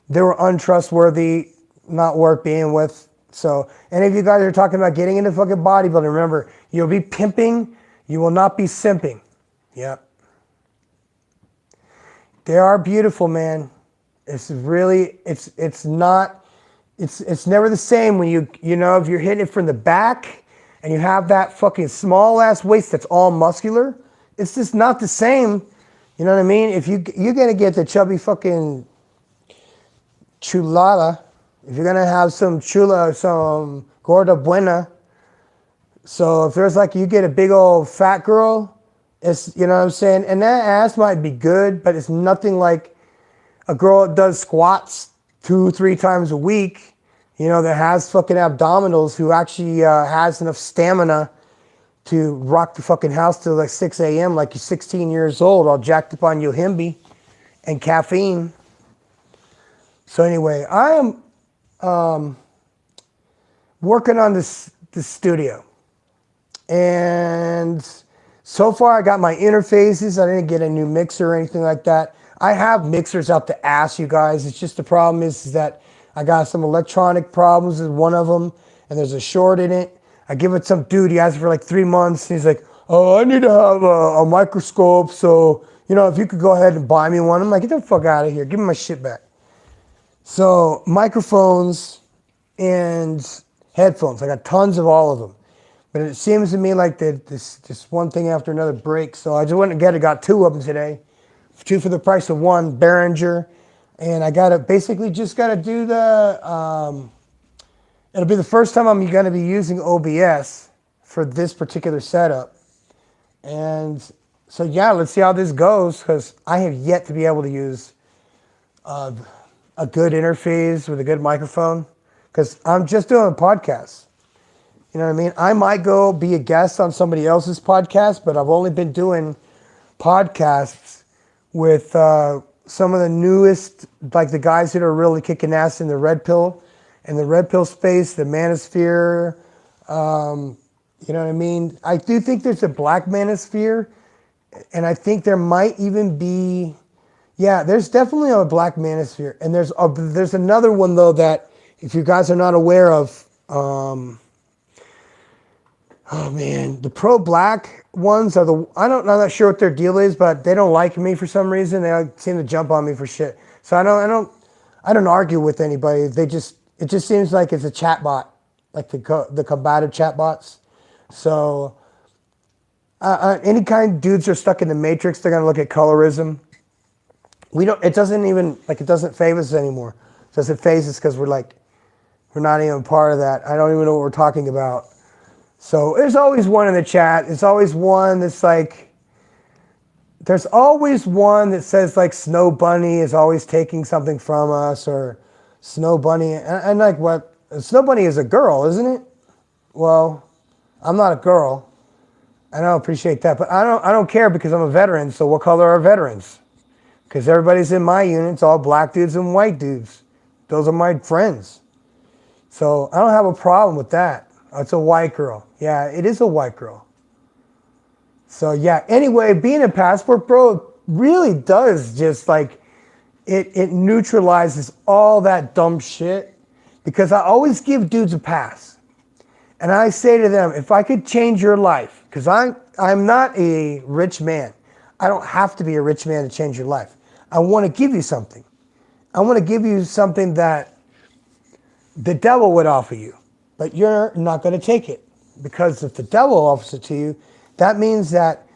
They were untrustworthy, not worth being with. So any of you guys are talking about getting into fucking bodybuilding, remember, you'll be pimping, you will not be simping. Yep. They are beautiful, man. It's really, it's not, it's never the same when you know, if you're hitting it from the back and you have that fucking small ass waist that's all muscular, it's just not the same. You know what I mean? If you're gonna get the chubby fucking chulada, if you're gonna have some chula, some gorda buena, so if there's like, you get a big old fat girl, it's, you know what I'm saying? And that ass might be good, but it's nothing like a girl that does squats 2-3 times a week, you know, that has fucking abdominals, who actually has enough stamina to rock the fucking house till like 6 a.m. like you're 16 years old, all jacked up on Yohimbe and caffeine. So anyway, I am working on this studio. And so far, I got my interfaces. I didn't get a new mixer or anything like that. I have mixers out the ass, you guys. It's just the problem is that I got some electronic problems with one of them, and there's a short in it. I give it some dude. He asked for like 3 months. And he's like, oh, I need to have a microscope. So, you know, if you could go ahead and buy me one. I'm like, get the fuck out of here. Give me my shit back. So microphones and headphones. I got tons of all of them. But it seems to me like that this just one thing after another breaks. So I just went and got 2 of them today. 2 for the price of 1, Behringer. And I basically just got to do the, it'll be the first time I'm going to be using OBS for this particular setup. And so, yeah, let's see how this goes, because I have yet to be able to use a good interface with a good microphone, because I'm just doing a podcast. You know what I mean? I might go be a guest on somebody else's podcast, but I've only been doing podcasts with some of the newest, like the guys that are really kicking ass in the red pill in the red pill space, the manosphere. You know what I mean? I do think there's a black manosphere, and I think there might even be, yeah, there's definitely a black manosphere, and there's another one though that if you guys are not aware of, oh man, the pro-black ones are I'm not sure what their deal is, but they don't like me for some reason. They seem to jump on me for shit. So I don't argue with anybody. It just seems like it's a chat bot, like the combative chat bots. So any kind of dudes are stuck in the matrix, they're gonna look at colorism. It doesn't faze us anymore. It doesn't faze us because we're not even part of that. I don't even know what we're talking about. So there's always one in the chat. There's always one that's like, there's always one that says like Snow Bunny is always taking something from us, or Snow Bunny. And like, what? Snow Bunny is a girl, isn't it? Well, I'm not a girl. I don't appreciate that, but I don't care because I'm a veteran. So what color are veterans? Because everybody's in my unit. It's all black dudes and white dudes. Those are my friends. So I don't have a problem with that. It's a white girl. Yeah, it is a white girl. So yeah, anyway, being a passport bro really does just like, it neutralizes all that dumb shit, because I always give dudes a pass. And I say to them, if I could change your life, because I'm not a rich man. I don't have to be a rich man to change your life. I want to give you something. I want to give you something that the devil would offer you, but you're not going to take it. Because if the devil offers it to you, that means that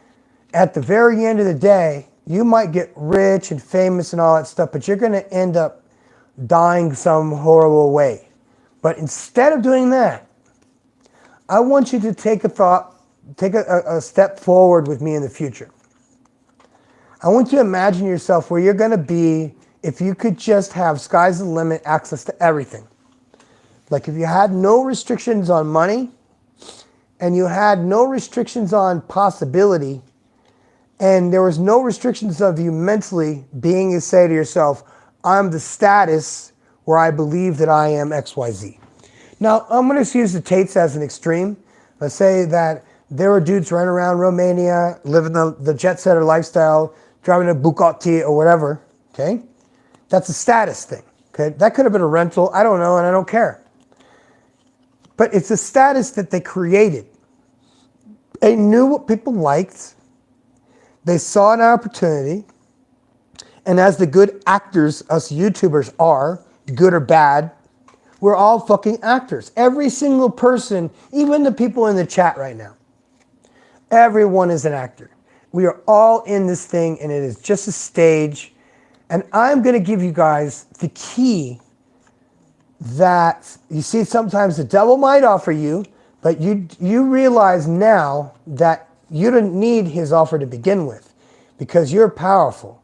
at the very end of the day, you might get rich and famous and all that stuff, but you're going to end up dying some horrible way. But instead of doing that, I want you to take a step forward with me in the future. I want you to imagine yourself where you're going to be if you could just have sky's the limit access to everything. Like if you had no restrictions on money, and you had no restrictions on possibility, and there was no restrictions of you mentally being to say to yourself, I'm the status where I believe that I am XYZ. Now, I'm going to use the Tates as an extreme. Let's say that there were dudes running around Romania, living the jet setter lifestyle, driving a Bugatti or whatever, okay? That's a status thing, okay? That could have been a rental, I don't know, and I don't care. But it's a status that they created. They knew what people liked. They saw an opportunity. And as the good actors us YouTubers are, good or bad, we're all fucking actors. Every single person, even the people in the chat right now, everyone is an actor. We are all in this thing, and it is just a stage. And I'm going to give you guys the key that, you see, sometimes the devil might offer you, but you realize now that you didn't need his offer to begin with, because you're powerful.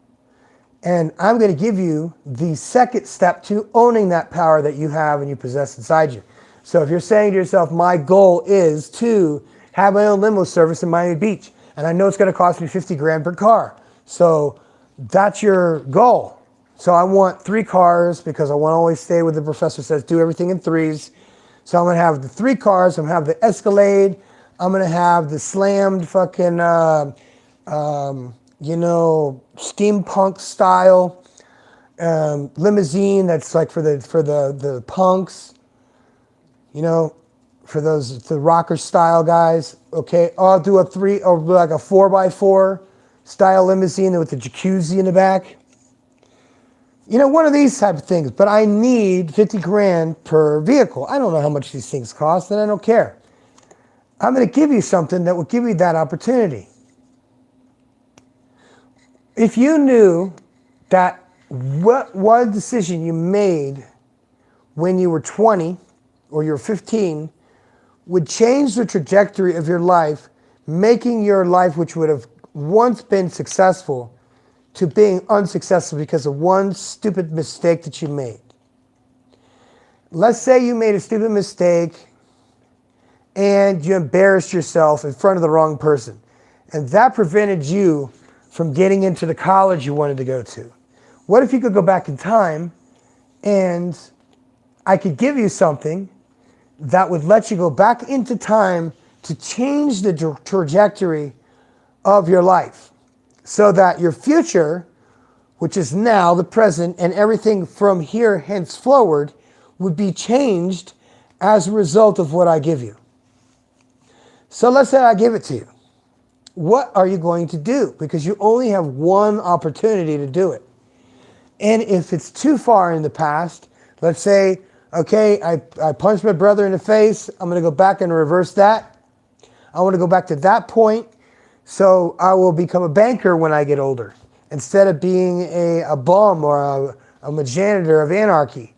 And I'm going to give you the second step to owning that power that you have and you possess inside you. So if you're saying to yourself, my goal is to have my own limo service in Miami Beach, and I know it's going to cost me 50 grand per car. So that's your goal. So I want 3 cars because I want to always stay with the professor says, do everything in 3s. So I'm going to have the 3 cars. I'm going to have the Escalade. I'm going to have the slammed fucking, steampunk style limousine that's like for the punks, for the rocker style guys. Okay, I'll do like a 4x4 style limousine with the jacuzzi in the back. One of these type of things, but I need 50 grand per vehicle. I don't know how much these things cost, and I don't care. I'm going to give you something that will give you that opportunity. If you knew that what one decision you made when you were 20 or you were 15 would change the trajectory of your life, making your life, which would have once been successful, to being unsuccessful because of one stupid mistake that you made. Let's say you made a stupid mistake and you embarrassed yourself in front of the wrong person, and that prevented you from getting into the college you wanted to go to. What if you could go back in time and I could give you something that would let you go back into time to change the trajectory of your life so that your future, which is now the present, and everything from here henceforward would be changed as a result of what I give you. So let's say I give it to you. What are you going to do? Because you only have one opportunity to do it. And if it's too far in the past, let's say, okay, I punched my brother in the face. I'm going to go back and reverse that. I want to go back to that point so I will become a banker when I get older instead of being a bum or a janitor of anarchy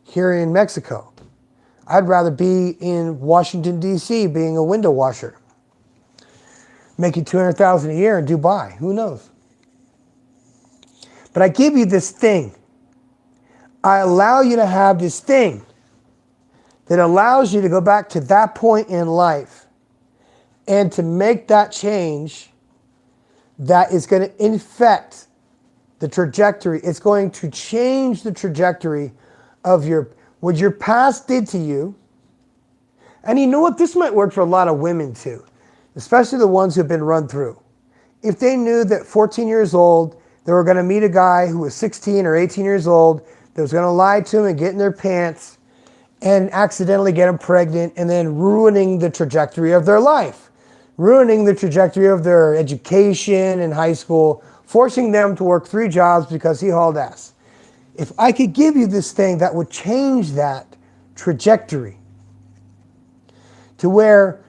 here in Mexico. I'd rather be in Washington, D.C. being a window washer, making $200,000 a year in Dubai. Who knows? But I give you this thing. I allow you to have this thing that allows you to go back to that point in life and to make that change that is going to infect the trajectory. It's going to change the trajectory of what your past did to you. And you know what? This might work for a lot of women too, especially the ones who've been run through. If they knew that 14 years old, they were going to meet a guy who was 16 or 18 years old that was going to lie to them and get in their pants and accidentally get them pregnant and then ruining the trajectory of their life, ruining the trajectory of their education in high school, forcing them to work 3 jobs because he hauled ass. If I could give you this thing that would change that trajectory to where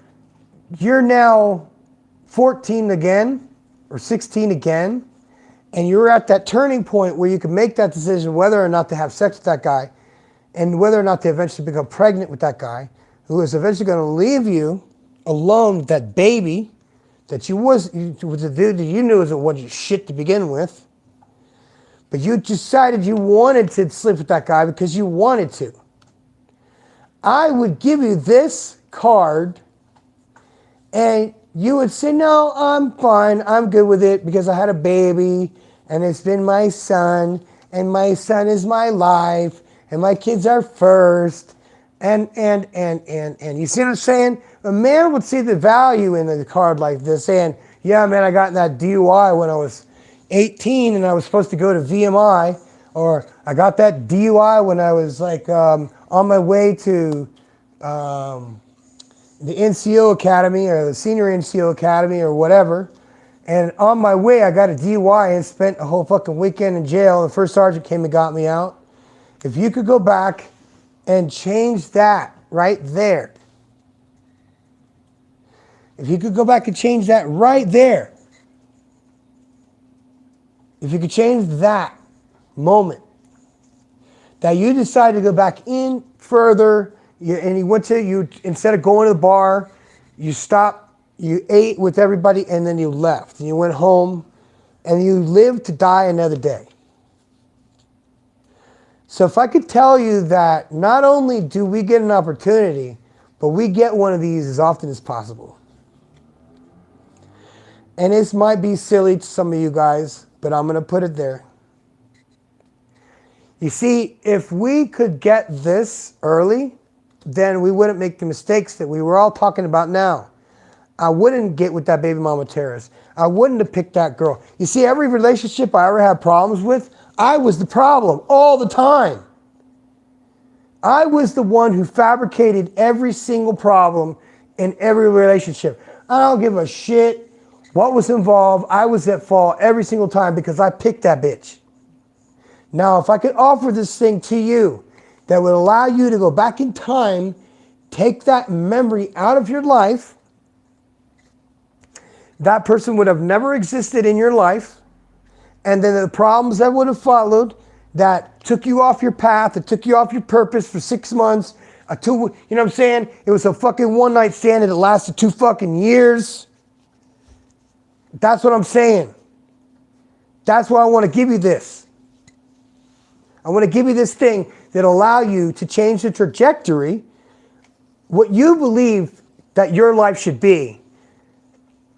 you're now 14 again or 16 again, and you're at that turning point where you can make that decision whether or not to have sex with that guy and whether or not to eventually become pregnant with that guy who is eventually going to leave you alone with that baby that was the dude that you knew was a bunch of shit to begin with. But you decided you wanted to sleep with that guy because you wanted to. I would give you this card and you would say, no, I'm fine. I'm good with it because I had a baby and it's been my son and my son is my life and my kids are first. And you see what I'm saying? A man would see the value in a card like this saying, yeah, man, I got in that DUI when I was 18 and I was supposed to go to VMI, or I got that DUI when I was like on my way to the NCO Academy or the Senior NCO Academy or whatever. And on my way, I got a DUI and spent a whole fucking weekend in jail. The first sergeant came and got me out. If you could go back and change that right there. If you could go back and change that right there. If you could change that moment that you decided to go back in further, and you instead of going to the bar, you stopped, you ate with everybody, and then you left. And you went home, and you lived to die another day. So if I could tell you that not only do we get an opportunity, but we get one of these as often as possible. And this might be silly to some of you guys, but I'm going to put it there. You see, if we could get this early, then we wouldn't make the mistakes that we were all talking about now. I wouldn't get with that baby mama terrorist. I wouldn't have picked that girl. You see, every relationship I ever had problems with, I was the problem all the time. I was the one who fabricated every single problem in every relationship. I don't give a shit what was involved. I was at fault every single time because I picked that bitch. Now, if I could offer this thing to you that would allow you to go back in time, take that memory out of your life, that person would have never existed in your life, and then the problems that would have followed that took you off your path, that took you off your purpose for 6 months, you know what I'm saying? It was a fucking one-night stand and it lasted 2 fucking years. That's what I'm saying. That's why I want to give you this. I want to give you this thing that'll allow you to change the trajectory, what you believe that your life should be.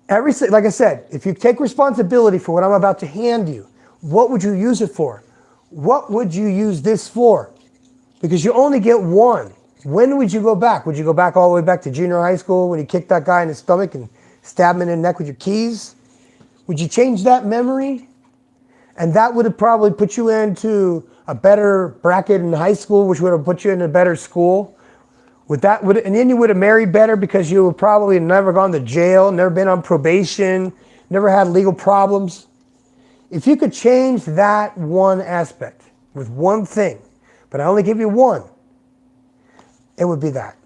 Like I said, if you take responsibility for what I'm about to hand you, what would you use it for? What would you use this for? because you only get one. When would you go back? Would you go back all the way back to junior high school when you kicked that guy in the stomach and stabbed him in the neck with your keys? Would you change that memory? And that would have probably put you into a better bracket in high school, which would have put you in a better school. And then you would have married better because you would probably never gone to jail, never been on probation, never had legal problems. If you could change that one aspect with one thing, but I only give you one, it would be that.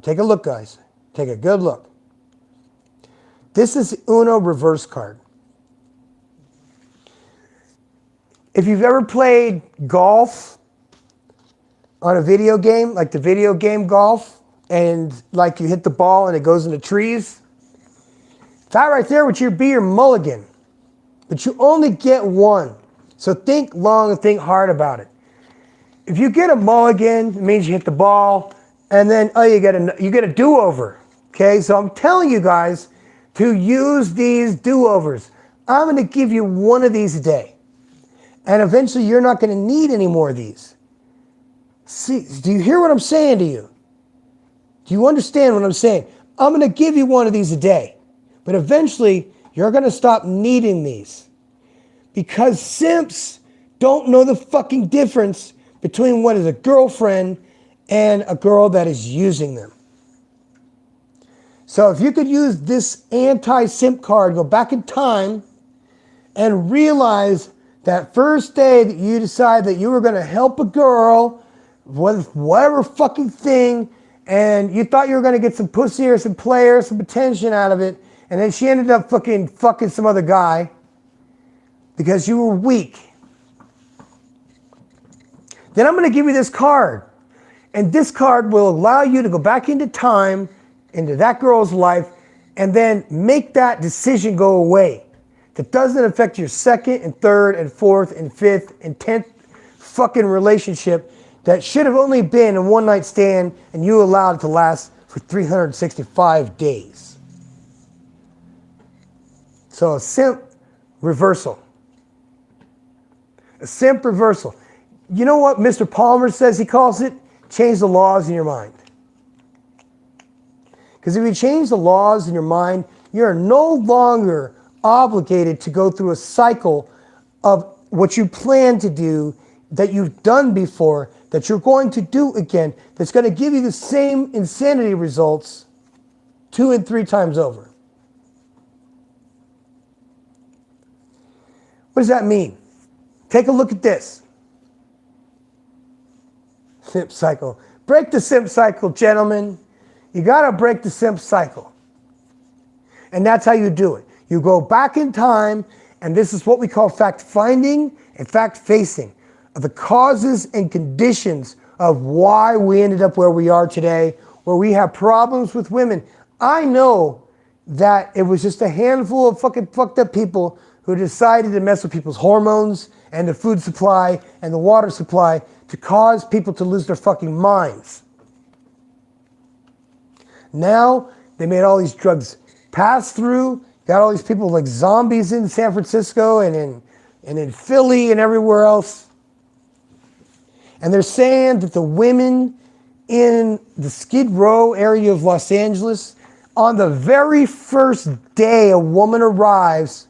Take a look, guys. Take a good look. This is the Uno reverse card. If you've ever played golf on a video game, like the video game golf, and like you hit the ball and it goes into trees, that right there would be your mulligan. But you only get one. So think long and think hard about it. If you get a mulligan, it means you hit the ball, and then you get a do-over. Okay, so I'm telling you guys to use these do-overs. I'm going to give you one of these a day. And eventually you're not going to need any more of these. See, do you hear what I'm saying to you? Do you understand what I'm saying? I'm going to give you one of these a day. But eventually you're going to stop needing these. Because simps don't know the fucking difference between what is a girlfriend and a girl that is using them. So if you could use this anti-simp card, go back in time and realize that first day that you decide that you were going to help a girl with whatever fucking thing, and you thought you were going to get some pussy or some play or some attention out of it, and then she ended up fucking some other guy because you were weak. Then I'm going to give you this card. And this card will allow you to go back into time, into that girl's life, and then make that decision go away. That doesn't affect your second and third and fourth and fifth and 10th fucking relationship that should have only been a one-night stand and you allowed it to last for 365 days. So a simp reversal. A simp reversal. You know what Mr. Palmer says he calls it? Change the laws in your mind. Because if you change the laws in your mind, you're no longer obligated to go through a cycle of what you plan to do that you've done before, that you're going to do again, that's going to give you the same insanity results 2 and 3 times over. What does that mean? Take a look at this. Simp cycle. Break the simp cycle, gentlemen. You got to break the simp cycle. And that's how you do it. You go back in time, and this is what we call fact-finding and fact-facing of the causes and conditions of why we ended up where we are today, where we have problems with women. I know that it was just a handful of fucking fucked up people who decided to mess with people's hormones and the food supply and the water supply to cause people to lose their fucking minds. Now, they made all these drugs pass through, got all these people like zombies in San Francisco and in Philly and everywhere else. And they're saying that the women in the Skid Row area of Los Angeles, on the very first day a woman arrives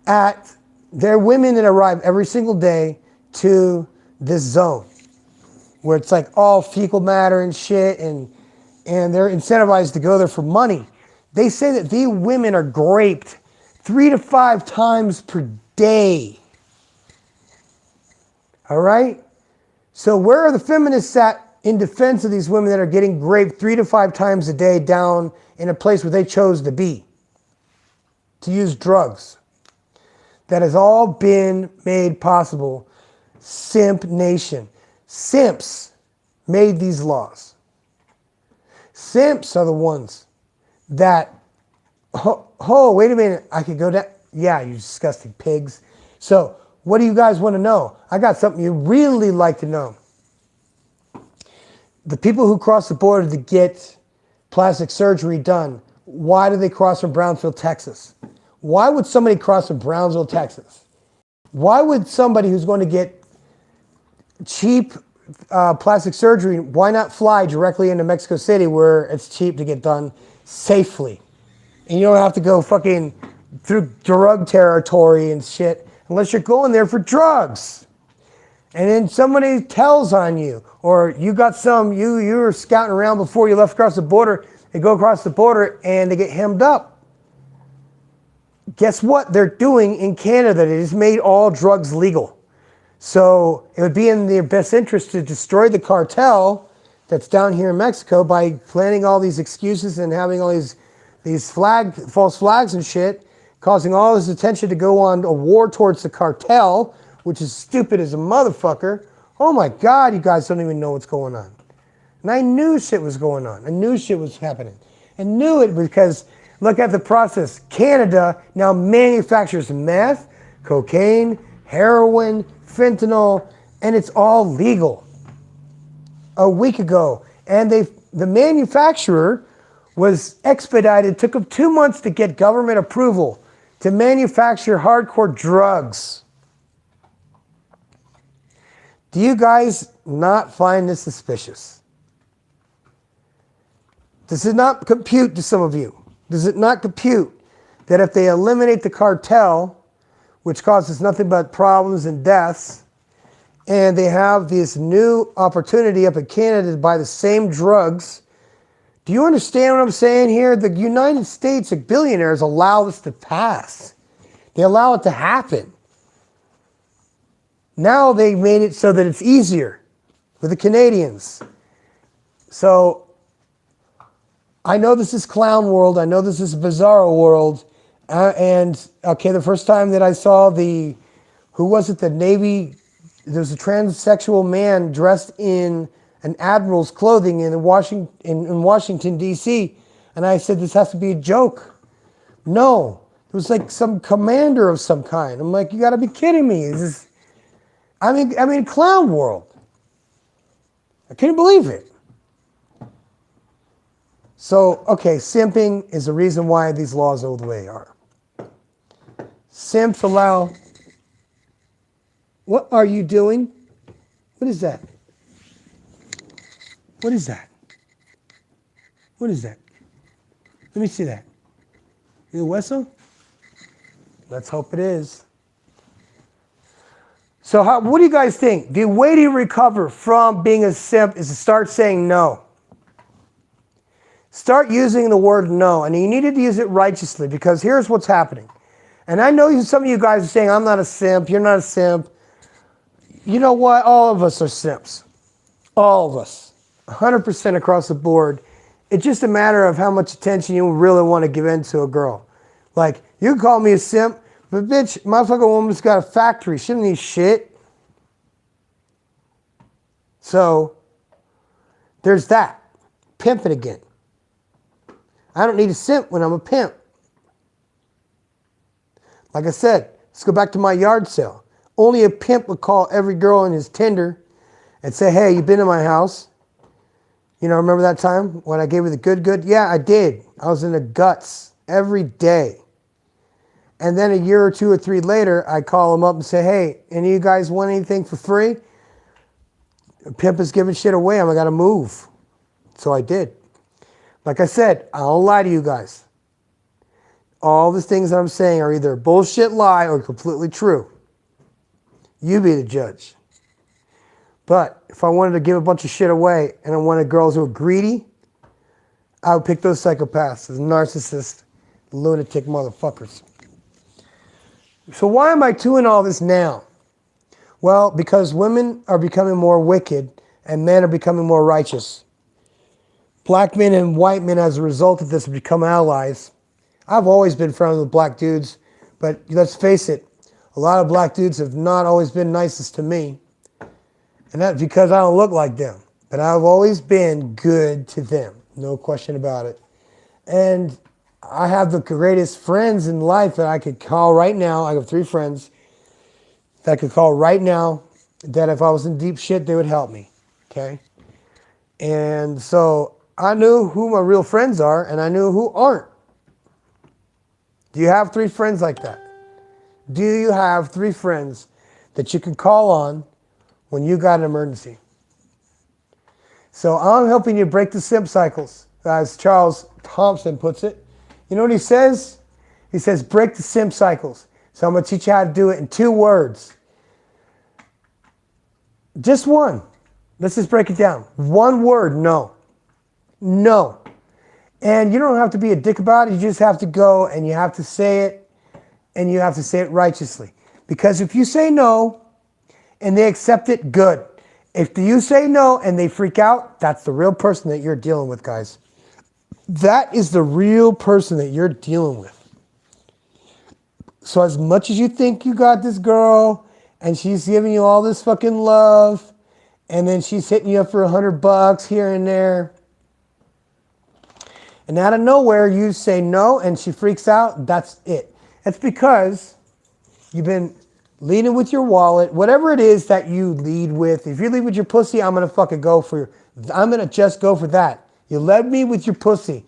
there are women that arrive every single day to this zone where it's like all fecal matter and shit, and they're incentivized to go there for money. They say that these women are raped 3 to 5 times per day. All right? So where are the feminists at in defense of these women that are getting raped 3 to 5 times a day down in a place where they chose to be, to use drugs? That has all been made possible. Simp Nation. Simps made these laws. Simps are the ones that, wait a minute, I could go down. Yeah, you disgusting pigs. So what do you guys want to know? I got something you really like to know. The people who cross the border to get plastic surgery done, why do they cross from Brownsville, Texas? Why would somebody cross from Brownsville, Texas? Why would somebody who's going to get cheap plastic surgery, why not fly directly into Mexico City where it's cheap to get done safely? And you don't have to go fucking through drug territory and shit unless you're going there for drugs. And then somebody tells on you, or you got you were scouting around before you left across the border. They go across the border and they get hemmed up. Guess what they're doing in Canada? They just made all drugs legal. So it would be in their best interest to destroy the cartel that's down here in Mexico by planning all these excuses and having all these false flags and shit, causing all this attention to go on a war towards the cartel, which is stupid as a motherfucker. Oh my God, you guys don't even know what's going on. And I knew shit was going on. I knew shit was happening. I knew it because look at the process. Canada now manufactures meth, cocaine, heroin, fentanyl, and it's all legal. A week ago. And the manufacturer was expedited. Took them 2 months to get government approval to manufacture hardcore drugs. Do you guys not find this suspicious? Does it not compute to some of you? Does it not compute that if they eliminate the cartel, which causes nothing but problems and deaths, and they have this new opportunity up in Canada to buy the same drugs? Do you understand what I'm saying here? The United States billionaires allow this to pass. They allow it to happen. Now they made it so that it's easier for the Canadians. So I know this is clown world. I know this is bizarro world. And okay, the first time that I saw the Navy, there was a transsexual man dressed in an admiral's clothing in Washington, D.C. And I said, this has to be a joke. No, it was like some commander of some kind. I'm like, you got to be kidding me. I mean, clown world. I couldn't believe it. So, okay, simping is the reason why these laws are the way they are. Simps allow... What are you doing? What is that? What is that? What is that? Let me see that. Is it a whistle? Let's hope it is. So what do you guys think? The way to recover from being a simp is to start saying no. Start using the word no. And you needed to use it righteously because here's what's happening. And I know some of you guys are saying, I'm not a simp, you're not a simp. You know what? All of us are simps. All of us. 100% across the board. It's just a matter of how much attention you really want to give in to a girl. Like, you can call me a simp, but bitch, motherfucking woman's got a factory. She doesn't need shit. So, there's that. Pimping again. I don't need a simp when I'm a pimp. Like I said, let's go back to my yard sale. Only a pimp would call every girl in his Tinder and say, hey, you been in my house? You know, remember that time when I gave you the good? Yeah, I did. I was in the guts every day. And then a year or two or three later, I call them up and say, hey, any of you guys want anything for free? A pimp is giving shit away. I got to move. So I did. Like I said, I don't lie to you guys. All the things that I'm saying are either a bullshit lie or completely true. You be the judge. But if I wanted to give a bunch of shit away and I wanted girls who are greedy, I would pick those psychopaths, those narcissists, lunatic motherfuckers. So why am I doing all this now? Well, because women are becoming more wicked and men are becoming more righteous. Black men and white men, as a result of this, have become allies. I've always been friends with black dudes, but let's face it, a lot of black dudes have not always been nicest to me. And that's because I don't look like them. But I've always been good to them. No question about it. And I have the greatest friends in life that I could call right now. I have 3 friends that I could call right now that if I was in deep shit, they would help me. Okay? And so I knew who my real friends are and I knew who aren't. Do you have 3 friends like that? Do you have 3 friends that you can call on when you got an emergency? So I'm helping you break the simp cycles, as Charles Thompson puts it. You know what he says? He says, break the simp cycles. So I'm going to teach you how to do it in 2 words. Just one. Let's just break it down. 1 word, no. No. And you don't have to be a dick about it. You just have to go and you have to say it, and you have to say it righteously. Because if you say no and they accept it, good. If you say no and they freak out, that's the real person that you're dealing with, guys. That is the real person that you're dealing with. So as much as you think you got this girl and she's giving you all this fucking love and then she's hitting you up for $100 here and there, and out of nowhere you say no and she freaks out, that's it. It's because you've been leading with your wallet, whatever it is that you lead with. If you lead with your pussy, I'm going to fucking go for, I'm going to just go for that. You led me with your pussy.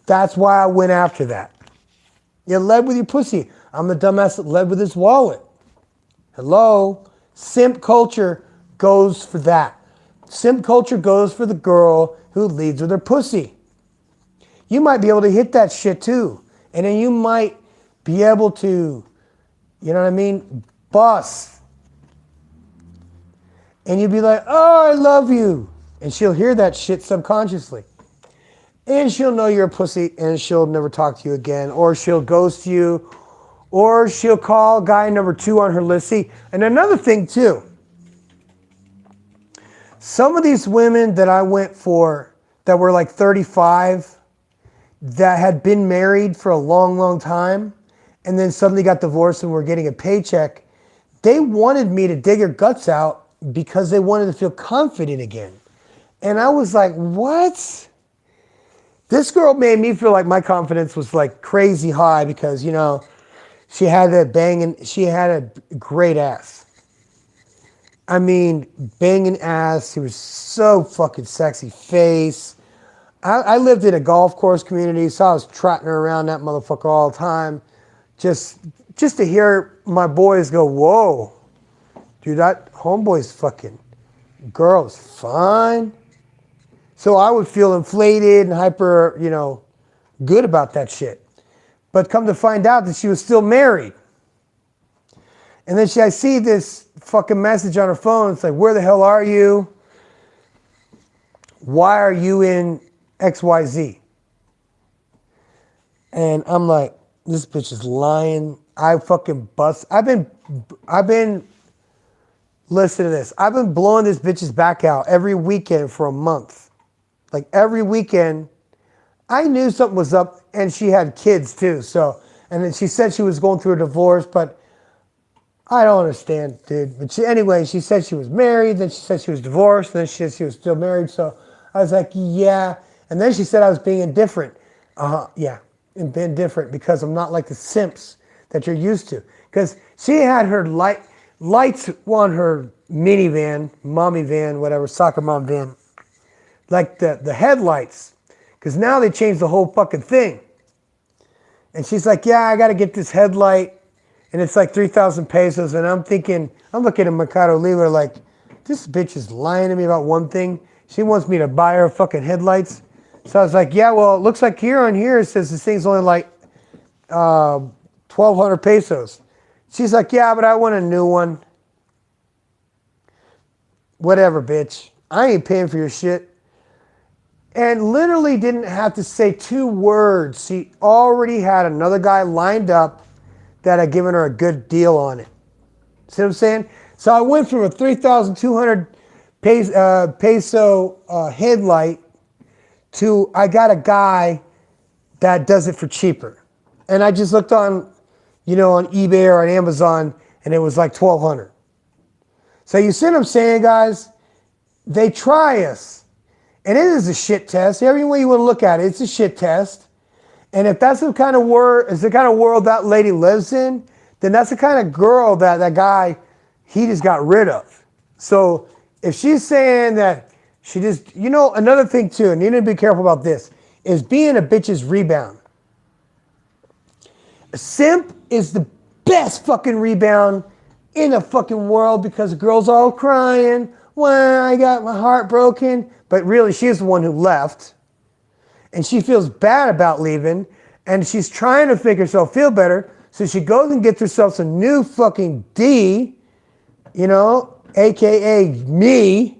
That's why I went after that. You led with your pussy. I'm the dumbass that led with his wallet. Hello? Simp culture goes for that. Simp culture goes for the girl who leads with her pussy. You might be able to hit that shit too. And then you might be able to, you know what I mean, bust. And you'd be like, oh, I love you. And she'll hear that shit subconsciously. And she'll know you're a pussy and she'll never talk to you again. Or she'll ghost you. Or she'll call guy number 2 on her list. See, and another thing too. Some of these women that I went for that were like 35, that had been married for a long, long time, and then suddenly got divorced and were getting a paycheck, they wanted me to dig their guts out because they wanted to feel confident again. And I was like, what? This girl made me feel like my confidence was like crazy high because, you know, she had she had a great ass. I mean, banging ass. She was so fucking sexy face. I lived in a golf course community, so I was trotting around that motherfucker all the time. Just to hear my boys go, whoa, dude, that homeboy's fucking girl's fine. So I would feel inflated and hyper, you know, good about that shit. But come to find out that she was still married. And then I see this fucking message on her phone. It's like, where the hell are you? Why are you in XYZ? And I'm like, this bitch is lying. I fucking bust. I've been, listen to this. I've been blowing this bitch's back out every weekend for a month. Like every weekend, I knew something was up, and she had kids too. So, and then she said she was going through a divorce, but I don't understand, dude. But anyway, she said she was married, then she said she was divorced, then she said she was still married. So I was like, yeah. And then she said I was being indifferent. Yeah, and being different because I'm not like the simps that you're used to. Because she had her lights on her minivan, mommy van, whatever, soccer mom van, like the headlights. Because now they changed the whole fucking thing. And she's like, yeah, I got to get this headlight. And it's like 3,000 pesos. And I'm thinking, I'm looking at Mercado Libre like, this bitch is lying to me about one thing. She wants me to buy her fucking headlights. So I was like, yeah, well, it looks like here it says this thing's only like 1,200 pesos. She's like, yeah, but I want a new one. Whatever, bitch. I ain't paying for your shit. And literally didn't have to say 2 words. She already had another guy lined up that had given her a good deal on it. See what I'm saying? So I went from a 3,200 peso headlight to I got a guy that does it for cheaper. And I just looked on, you know, on eBay or on Amazon, and it was like 1,200. So you see what I'm saying, guys? They try us. And it is a shit test. Every way you want to look at it, it's a shit test. And if that's the kind of world that lady lives in, then that's the kind of girl that guy, he just got rid of. So if she's saying that she just, you know, another thing too, and you need to be careful about this, is being a bitch's rebound. A simp is the best fucking rebound in the fucking world because the girl's all crying. Well, I got my heart broken. but really she's the one who left. And she feels bad about leaving, and she's trying to make herself feel better, so she goes and gets herself some new fucking D, you know, AKA me.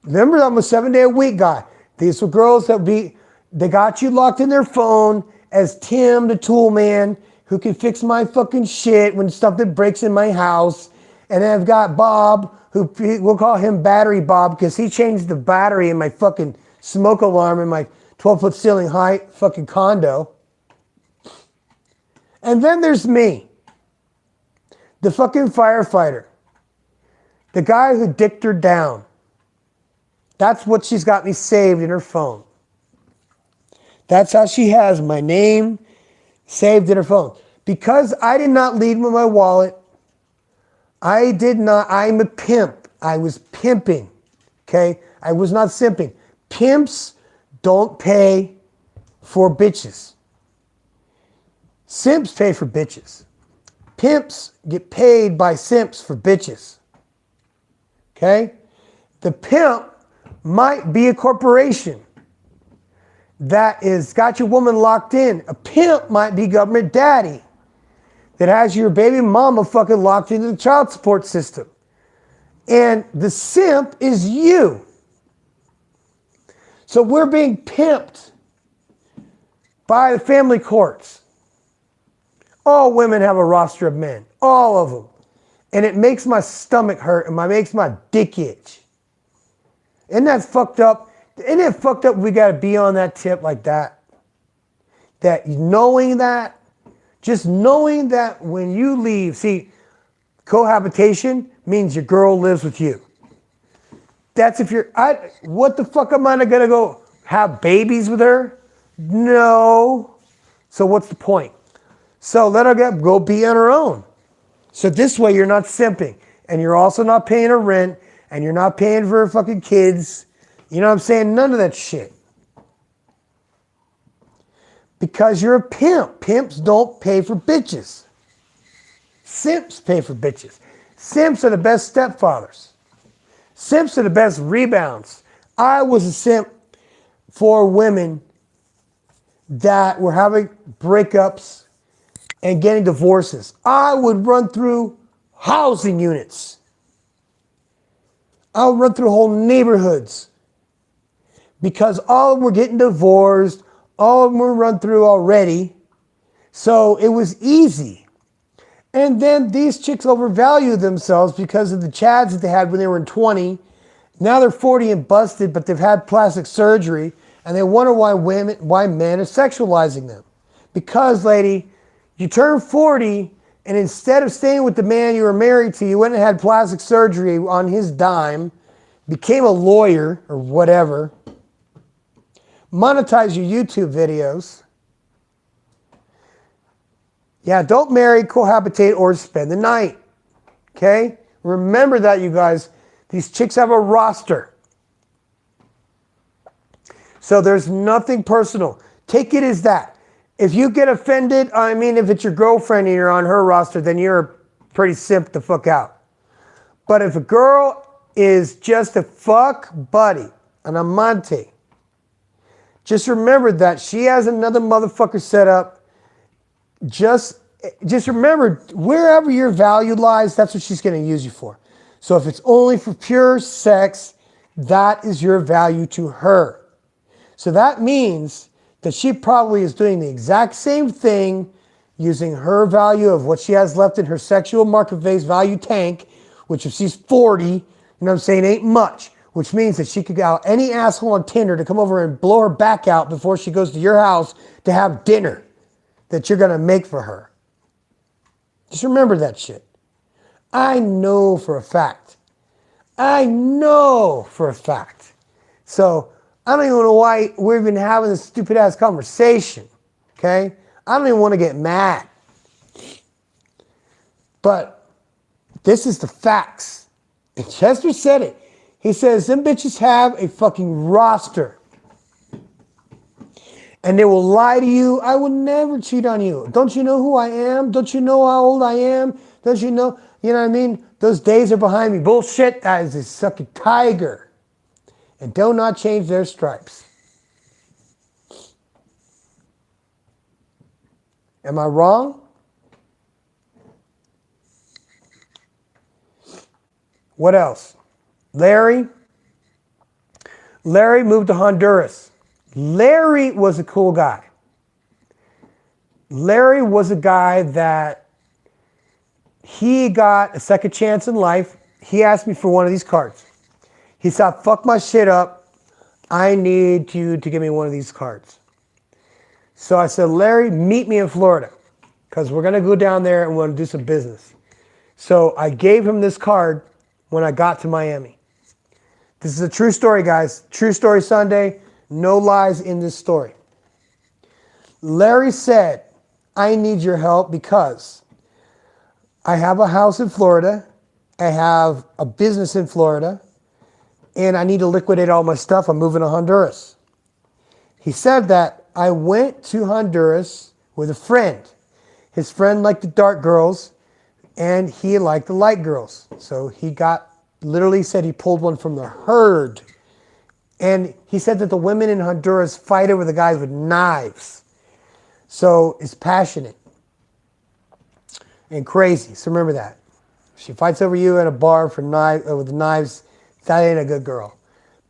Remember, I'm a 7-day-a-week guy. These were girls they got you locked in their phone as Tim, the tool man, who can fix my fucking shit when something breaks in my house. And then I've got Bob, who we'll call him Battery Bob, because he changed the battery in my fucking smoke alarm in my 12-foot ceiling height fucking condo. And then there's me, the fucking firefighter, the guy who dicked her down. That's what she's got me saved in her phone. That's how she has my name saved in her phone. Because I did not lead with my wallet. I'm a pimp. I was pimping, okay? I was not simping. Pimps don't pay for bitches. Simps pay for bitches. Pimps get paid by simps for bitches, okay? The pimp might be a corporation that is got your woman locked in. A pimp might be government daddy that has your baby mama fucking locked into the child support system. And the simp is you. So we're being pimped by the family courts. All women have a roster of men. All of them. And it makes my stomach hurt and it makes my dick itch. Isn't that fucked up? Isn't it fucked up we got to be on that tip like that? That knowing that, just knowing that when you leave, see, cohabitation means your girl lives with you. That's if you're, what the fuck am I going to go have babies with her? No. So what's the point? So let her go be on her own. So this way you're not simping. And you're also not paying her rent. And you're not paying for her fucking kids. You know what I'm saying? None of that shit. Because you're a pimp. Pimps don't pay for bitches. Simps pay for bitches. Simps are the best stepfathers. Simps are the best rebounds. I was a simp for women that were having breakups and getting divorces. I would run through housing units. I would run through whole neighborhoods because all of them were getting divorced. All of them were run through already. So it was easy. And then these chicks overvalued themselves because of the chads that they had when they were 20. Now they're 40 and busted, but they've had plastic surgery. And they wonder why men are sexualizing them. Because, lady, you turn 40, and instead of staying with the man you were married to, you went and had plastic surgery on his dime, became a lawyer or whatever, monetize your YouTube videos. Yeah, don't marry, cohabitate, or spend the night. Okay? Remember that, you guys. These chicks have a roster. So there's nothing personal. Take it as that. If you get offended, I mean, if it's your girlfriend and you're on her roster, then you're pretty simp the fuck out. But if a girl is just a fuck buddy, an amante, just remember that she has another motherfucker set up. Just remember, wherever your value lies, that's what she's going to use you for. So if it's only for pure sex, that is your value to her. So that means that she probably is doing the exact same thing using her value of what she has left in her sexual market-based value tank, which if she's 40, you know what I'm saying, ain't much, which means that she could get out any asshole on Tinder to come over and blow her back out before she goes to your house to have dinner that you're going to make for her. Just remember that shit. I know for a fact. I know for a fact. So I don't even know why we're even having this stupid ass conversation. Okay? I don't even want to get mad. But this is the facts. And Chester said it. He says, them bitches have a fucking roster. And they will lie to you. I will never cheat on you. Don't you know who I am? Don't you know how old I am? Don't you know what I mean? Those days are behind me. Bullshit. That is a sucking tiger. and do not change their stripes. Am I wrong? What else? Larry moved to Honduras. Larry was a cool guy. Larry was a guy that he got a second chance in life. He asked me for one of these cards. He said, fuck my shit up. I need you to give me one of these cards. So I said, Larry, meet me in Florida because we're going to go down there and we're going to do some business. So I gave him this card when I got to Miami. This is a true story, guys. True story Sunday. No lies in this story. Larry said, I need your help because I have a house in Florida. I have a business in Florida. And I need to liquidate all my stuff. I'm moving to Honduras. He said that I went to Honduras with a friend. His friend liked the dark girls and he liked the light girls. So he literally said he pulled one from the herd. And he said that the women in Honduras fight over the guys with knives. So it's passionate and crazy. So remember that. If she fights over you at a bar with knives, that ain't a good girl.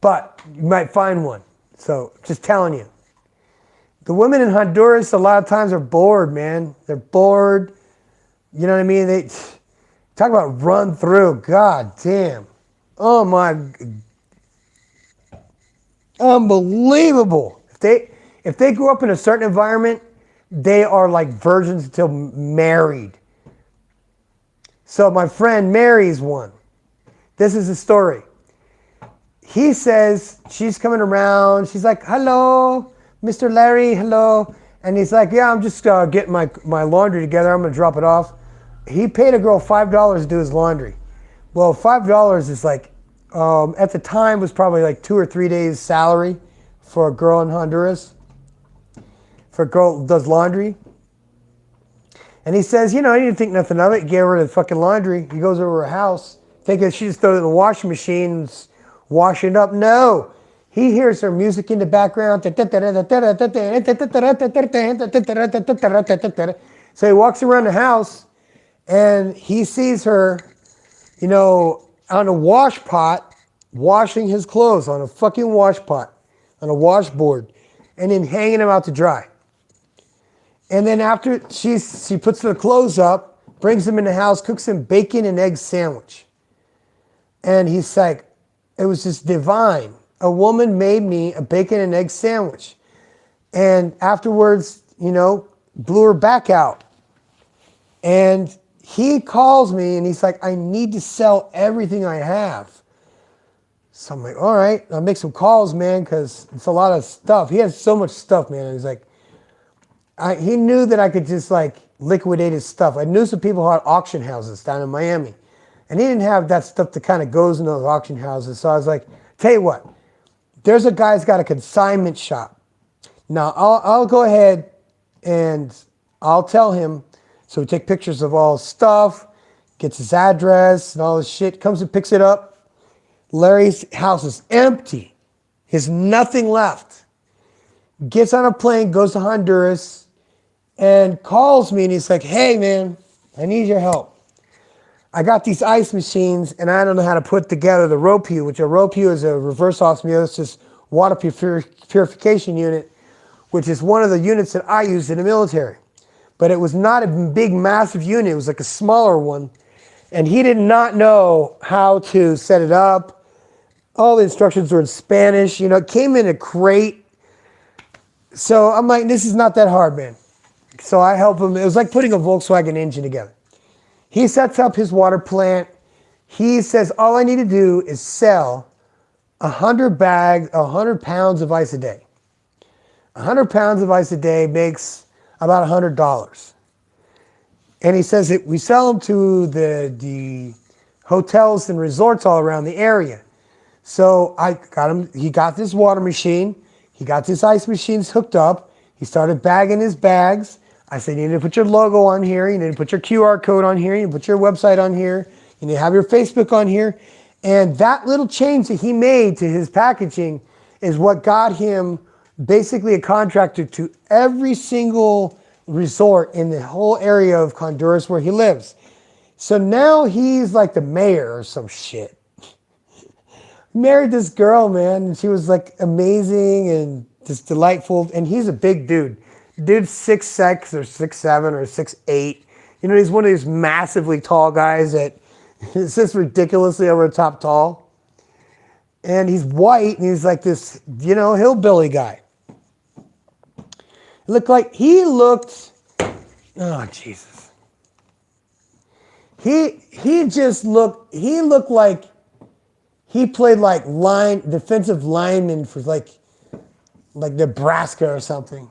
But you might find one. So just telling you. The women in Honduras a lot of times are bored, man. They're bored. You know what I mean? They talk about run through. God damn. Oh my. Unbelievable. If they grew up in a certain environment, they are like virgins until married. So my friend marries one. This is the story. He says she's coming around. She's like, hello, Mr. Larry, hello. And he's like, yeah, I'm just getting my laundry together. I'm going to drop it off. He paid a girl $5 to do his laundry. Well, $5 is like, at the time was probably like 2 or 3 days salary for a girl in Honduras. For a girl who does laundry. And he says, you know, he didn't think nothing of it. He gave her the fucking laundry. He goes over her house, thinking she just throws it in the washing machine, wash it up. No. He hears her music in the background. So he walks around the house and he sees her, you know, on a wash pot, washing his clothes on a fucking wash pot, on a washboard, and then hanging them out to dry. And then after she puts the clothes up, brings them in the house, cooks him bacon and egg sandwich. And he's like, it was just divine. A woman made me a bacon and egg sandwich. And afterwards, you know, blew her back out. And he calls me and he's like, I need to sell everything I have. So I'm like, all right, I'll make some calls, man, because it's a lot of stuff. He has so much stuff, man. And he's like, he knew that I could just like liquidate his stuff. I knew some people who had auction houses down in Miami. And he didn't have that stuff that kind of goes in those auction houses. So I was like, tell you what, there's a guy who's got a consignment shop. Now, I'll go ahead and I'll tell him. So we take pictures of all his stuff, gets his address and all this shit, comes and picks it up. Larry's house is empty. He has nothing left. Gets on a plane, goes to Honduras, and calls me and he's like, hey man, I need your help. I got these ice machines and I don't know how to put together the ROPU, which a ROPU is a reverse osmosis water purification unit, which is one of the units that I used in the military. But it was not a big, massive unit. It was like a smaller one. And he did not know how to set it up. All the instructions were in Spanish. You know, it came in a crate. So I'm like, this is not that hard, man. So I help him. It was like putting a Volkswagen engine together. He sets up his water plant. He says, all I need to do is sell 100 pounds of ice a day. 100 pounds of ice a day makes about $100. And he says that we sell them to the hotels and resorts all around the area. So I got him, he got this water machine. He got this ice machines hooked up. He started bagging his bags. I said, you need to put your logo on here. You need to put your QR code on here. You need to put your website on here. You need to have your Facebook on here. And that little change that he made to his packaging is what got him basically a contractor to every single resort in the whole area of Honduras where he lives. So now he's like the mayor or some shit. Married this girl, man, and she was like amazing and just delightful. And he's a big dude. Dude's 6'6" or 6'7" or 6'8". You know, he's one of these massively tall guys that is just ridiculously over the top tall. And he's white, and he's like this, you know, hillbilly guy. He looked, oh, Jesus. He looked like he played like defensive lineman for like Nebraska or something.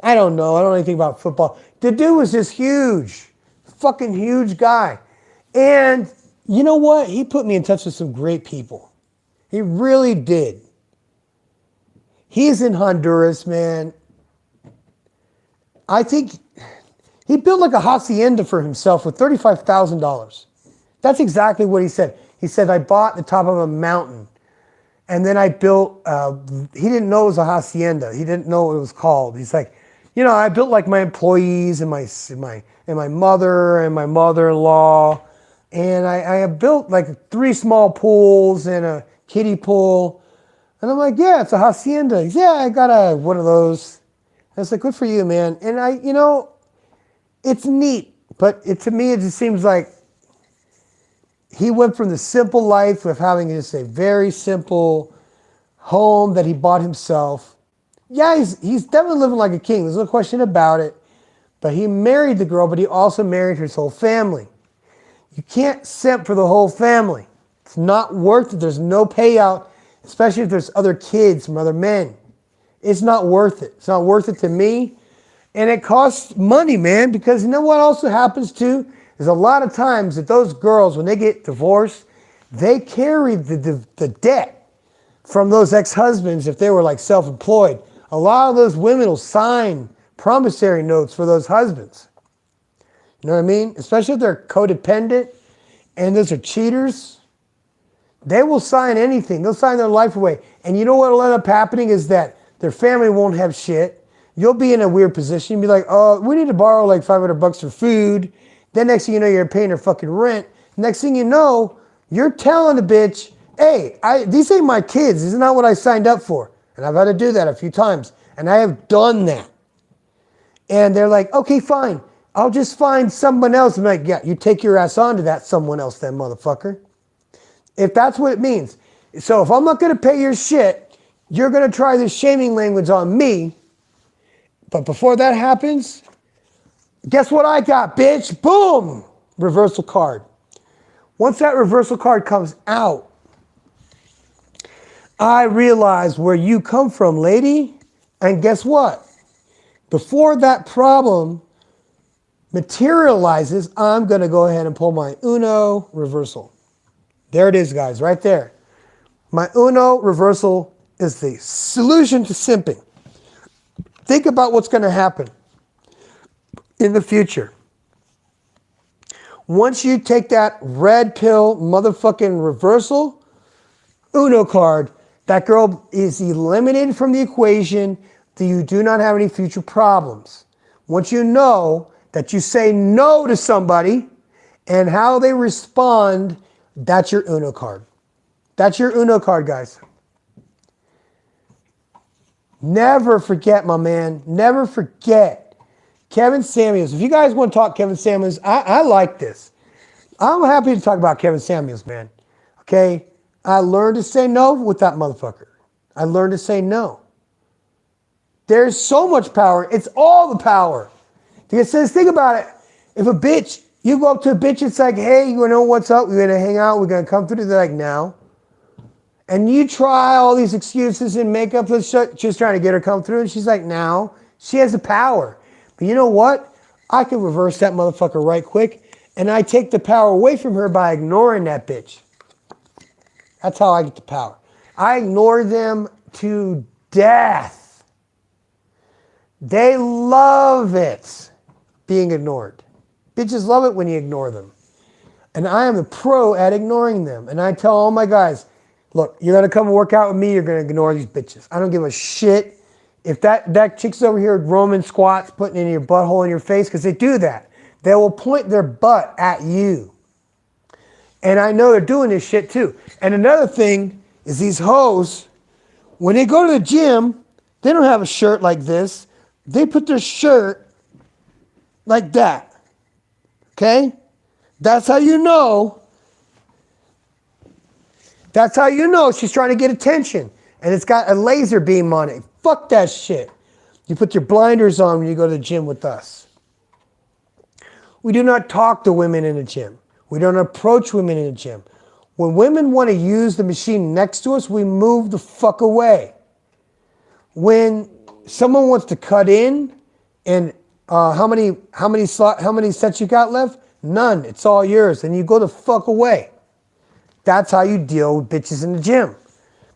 I don't know. I don't know anything about football. The dude was just huge. Fucking huge guy. And you know what? He put me in touch with some great people. He really did. He's in Honduras, man. I think he built like a hacienda for himself with $35,000. That's exactly what he said. He said, I bought the top of a mountain. And then I built, he didn't know it was a hacienda. He didn't know what it was called. He's like, you know, I built like my employees and my mother and my mother-in-law. And I built like 3 small pools and a kiddie pool. And I'm like, yeah, it's a hacienda. He's, yeah, I got one of those. I was like, good for you, man. And you know, it's neat. But to me, it just seems like he went from the simple life of having just a very simple home that he bought himself. Yeah, he's definitely living like a king. There's no question about it. But he married the girl, but he also married his whole family. You can't simp for the whole family. It's not worth it. There's no payout, especially if there's other kids from other men. It's not worth it. It's not worth it to me. And it costs money, man, because you know what also happens too? Is a lot of times that those girls, when they get divorced, they carry the debt from those ex-husbands if they were like self-employed. A lot of those women will sign promissory notes for those husbands. You know what I mean? Especially if they're codependent and those are cheaters. They will sign anything. They'll sign their life away. And you know what will end up happening is that their family won't have shit. You'll be in a weird position. You'll be like, oh, we need to borrow like $500 for food. Then next thing you know, you're paying her fucking rent. Next thing you know, you're telling the bitch, hey, these ain't my kids. This is not what I signed up for. And I've had to do that a few times. And I have done that. And they're like, okay, fine. I'll just find someone else. I'm like, yeah, you take your ass on to that someone else then, motherfucker. If that's what it means. So if I'm not going to pay your shit, you're going to try this shaming language on me. But before that happens, guess what I got, bitch? Boom! Reversal card. Once that reversal card comes out, I realize where you come from, lady. And guess what? Before that problem materializes, I'm going to go ahead and pull my Uno reversal. There it is, guys, right there. My Uno reversal is the solution to simping. Think about what's going to happen in the future. Once you take that red pill motherfucking reversal Uno card, that girl is eliminated from the equation. You do not have any future problems. Once you know that you say no to somebody and how they respond, that's your Uno card. That's your Uno card, guys. Never forget, my man. Never forget. Kevin Samuels. If you guys want to talk Kevin Samuels, I like this. I'm happy to talk about Kevin Samuels, man. Okay? I learned to say no with that motherfucker. I learned to say no. There's so much power. It's all the power. Because think about it. If a bitch, you go up to a bitch, it's like, hey, you know what's up? We're going to hang out. We're going to come through. They're like, no. And you try all these excuses and make up this shit, just trying to get her come through. And she's like, no. She has the power. But you know what? I can reverse that motherfucker right quick. And I take the power away from her by ignoring that bitch. That's how I get the power. I ignore them to death. They love it being ignored. Bitches love it when you ignore them. And I am a pro at ignoring them. And I tell all my guys, look, you're going to come and work out with me, you're going to ignore these bitches. I don't give a shit if that chick's over here Roman squats, putting in your butthole in your face, because they do that. They will point their butt at you. And I know they're doing this shit too. And another thing is these hoes, when they go to the gym, they don't have a shirt like this. They put their shirt like that. Okay? That's how you know. That's how you know she's trying to get attention. And it's got a laser beam on it. Fuck that shit. You put your blinders on when you go to the gym with us. We do not talk to women in the gym. We don't approach women in the gym. When women want to use the machine next to us, we move the fuck away. When someone wants to cut in, and how many sets you got left? None. It's all yours. And you go the fuck away. That's how you deal with bitches in the gym.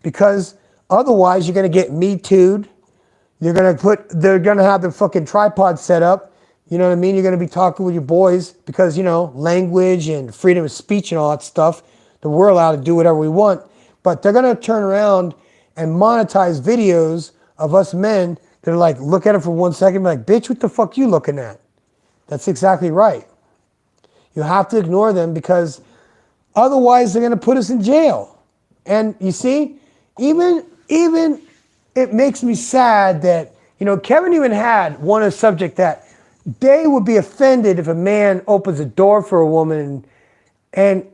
Because otherwise you're going to get Me Too'd. They're going to have the fucking tripod set up. You know what I mean? You're going to be talking with your boys because, you know, language and freedom of speech and all that stuff. We're allowed to do whatever we want. But they're going to turn around and monetize videos of us men that are like, look at it for 1 second and be like, bitch, what the fuck you looking at? That's exactly right. You have to ignore them because otherwise they're going to put us in jail. And you see, even it makes me sad that, you know, Kevin even had a subject that they would be offended if a man opens a door for a woman and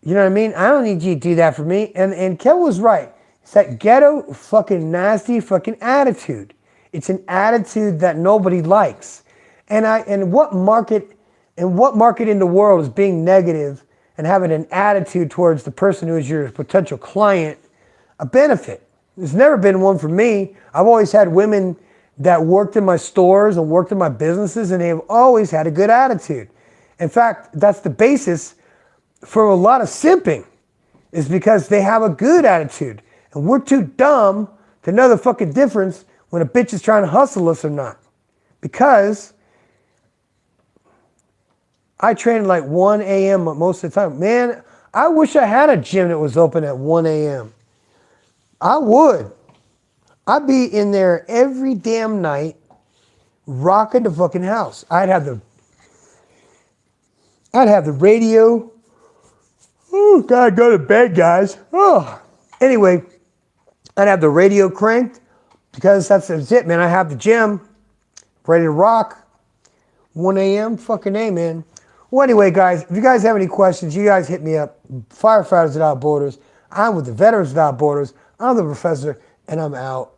you know what I mean? I don't need you to do that for me. And Kevin was right. It's that ghetto fucking nasty fucking attitude. It's an attitude that nobody likes. And what market in the world is being negative and having an attitude towards the person who is your potential client a benefit? There's never been one for me. I've always had women that worked in my stores and worked in my businesses, and they've always had a good attitude. In fact, that's the basis for a lot of simping, is because they have a good attitude. And we're too dumb to know the fucking difference when a bitch is trying to hustle us or not. Because I train at like 1 a.m. most of the time. Man, I wish I had a gym that was open at 1 a.m. I would. I'd be in there every damn night, rocking the fucking house. I'd have the radio. Oh, gotta go to bed, guys. Oh. Anyway, I'd have the radio cranked because that's it, man. I have the gym ready to rock. 1 a.m. Fucking A, man. Well, anyway, guys, if you guys have any questions, you guys hit me up. Firefighters Without Borders. I'm with the Veterans Without Borders. I'm the professor, and I'm out.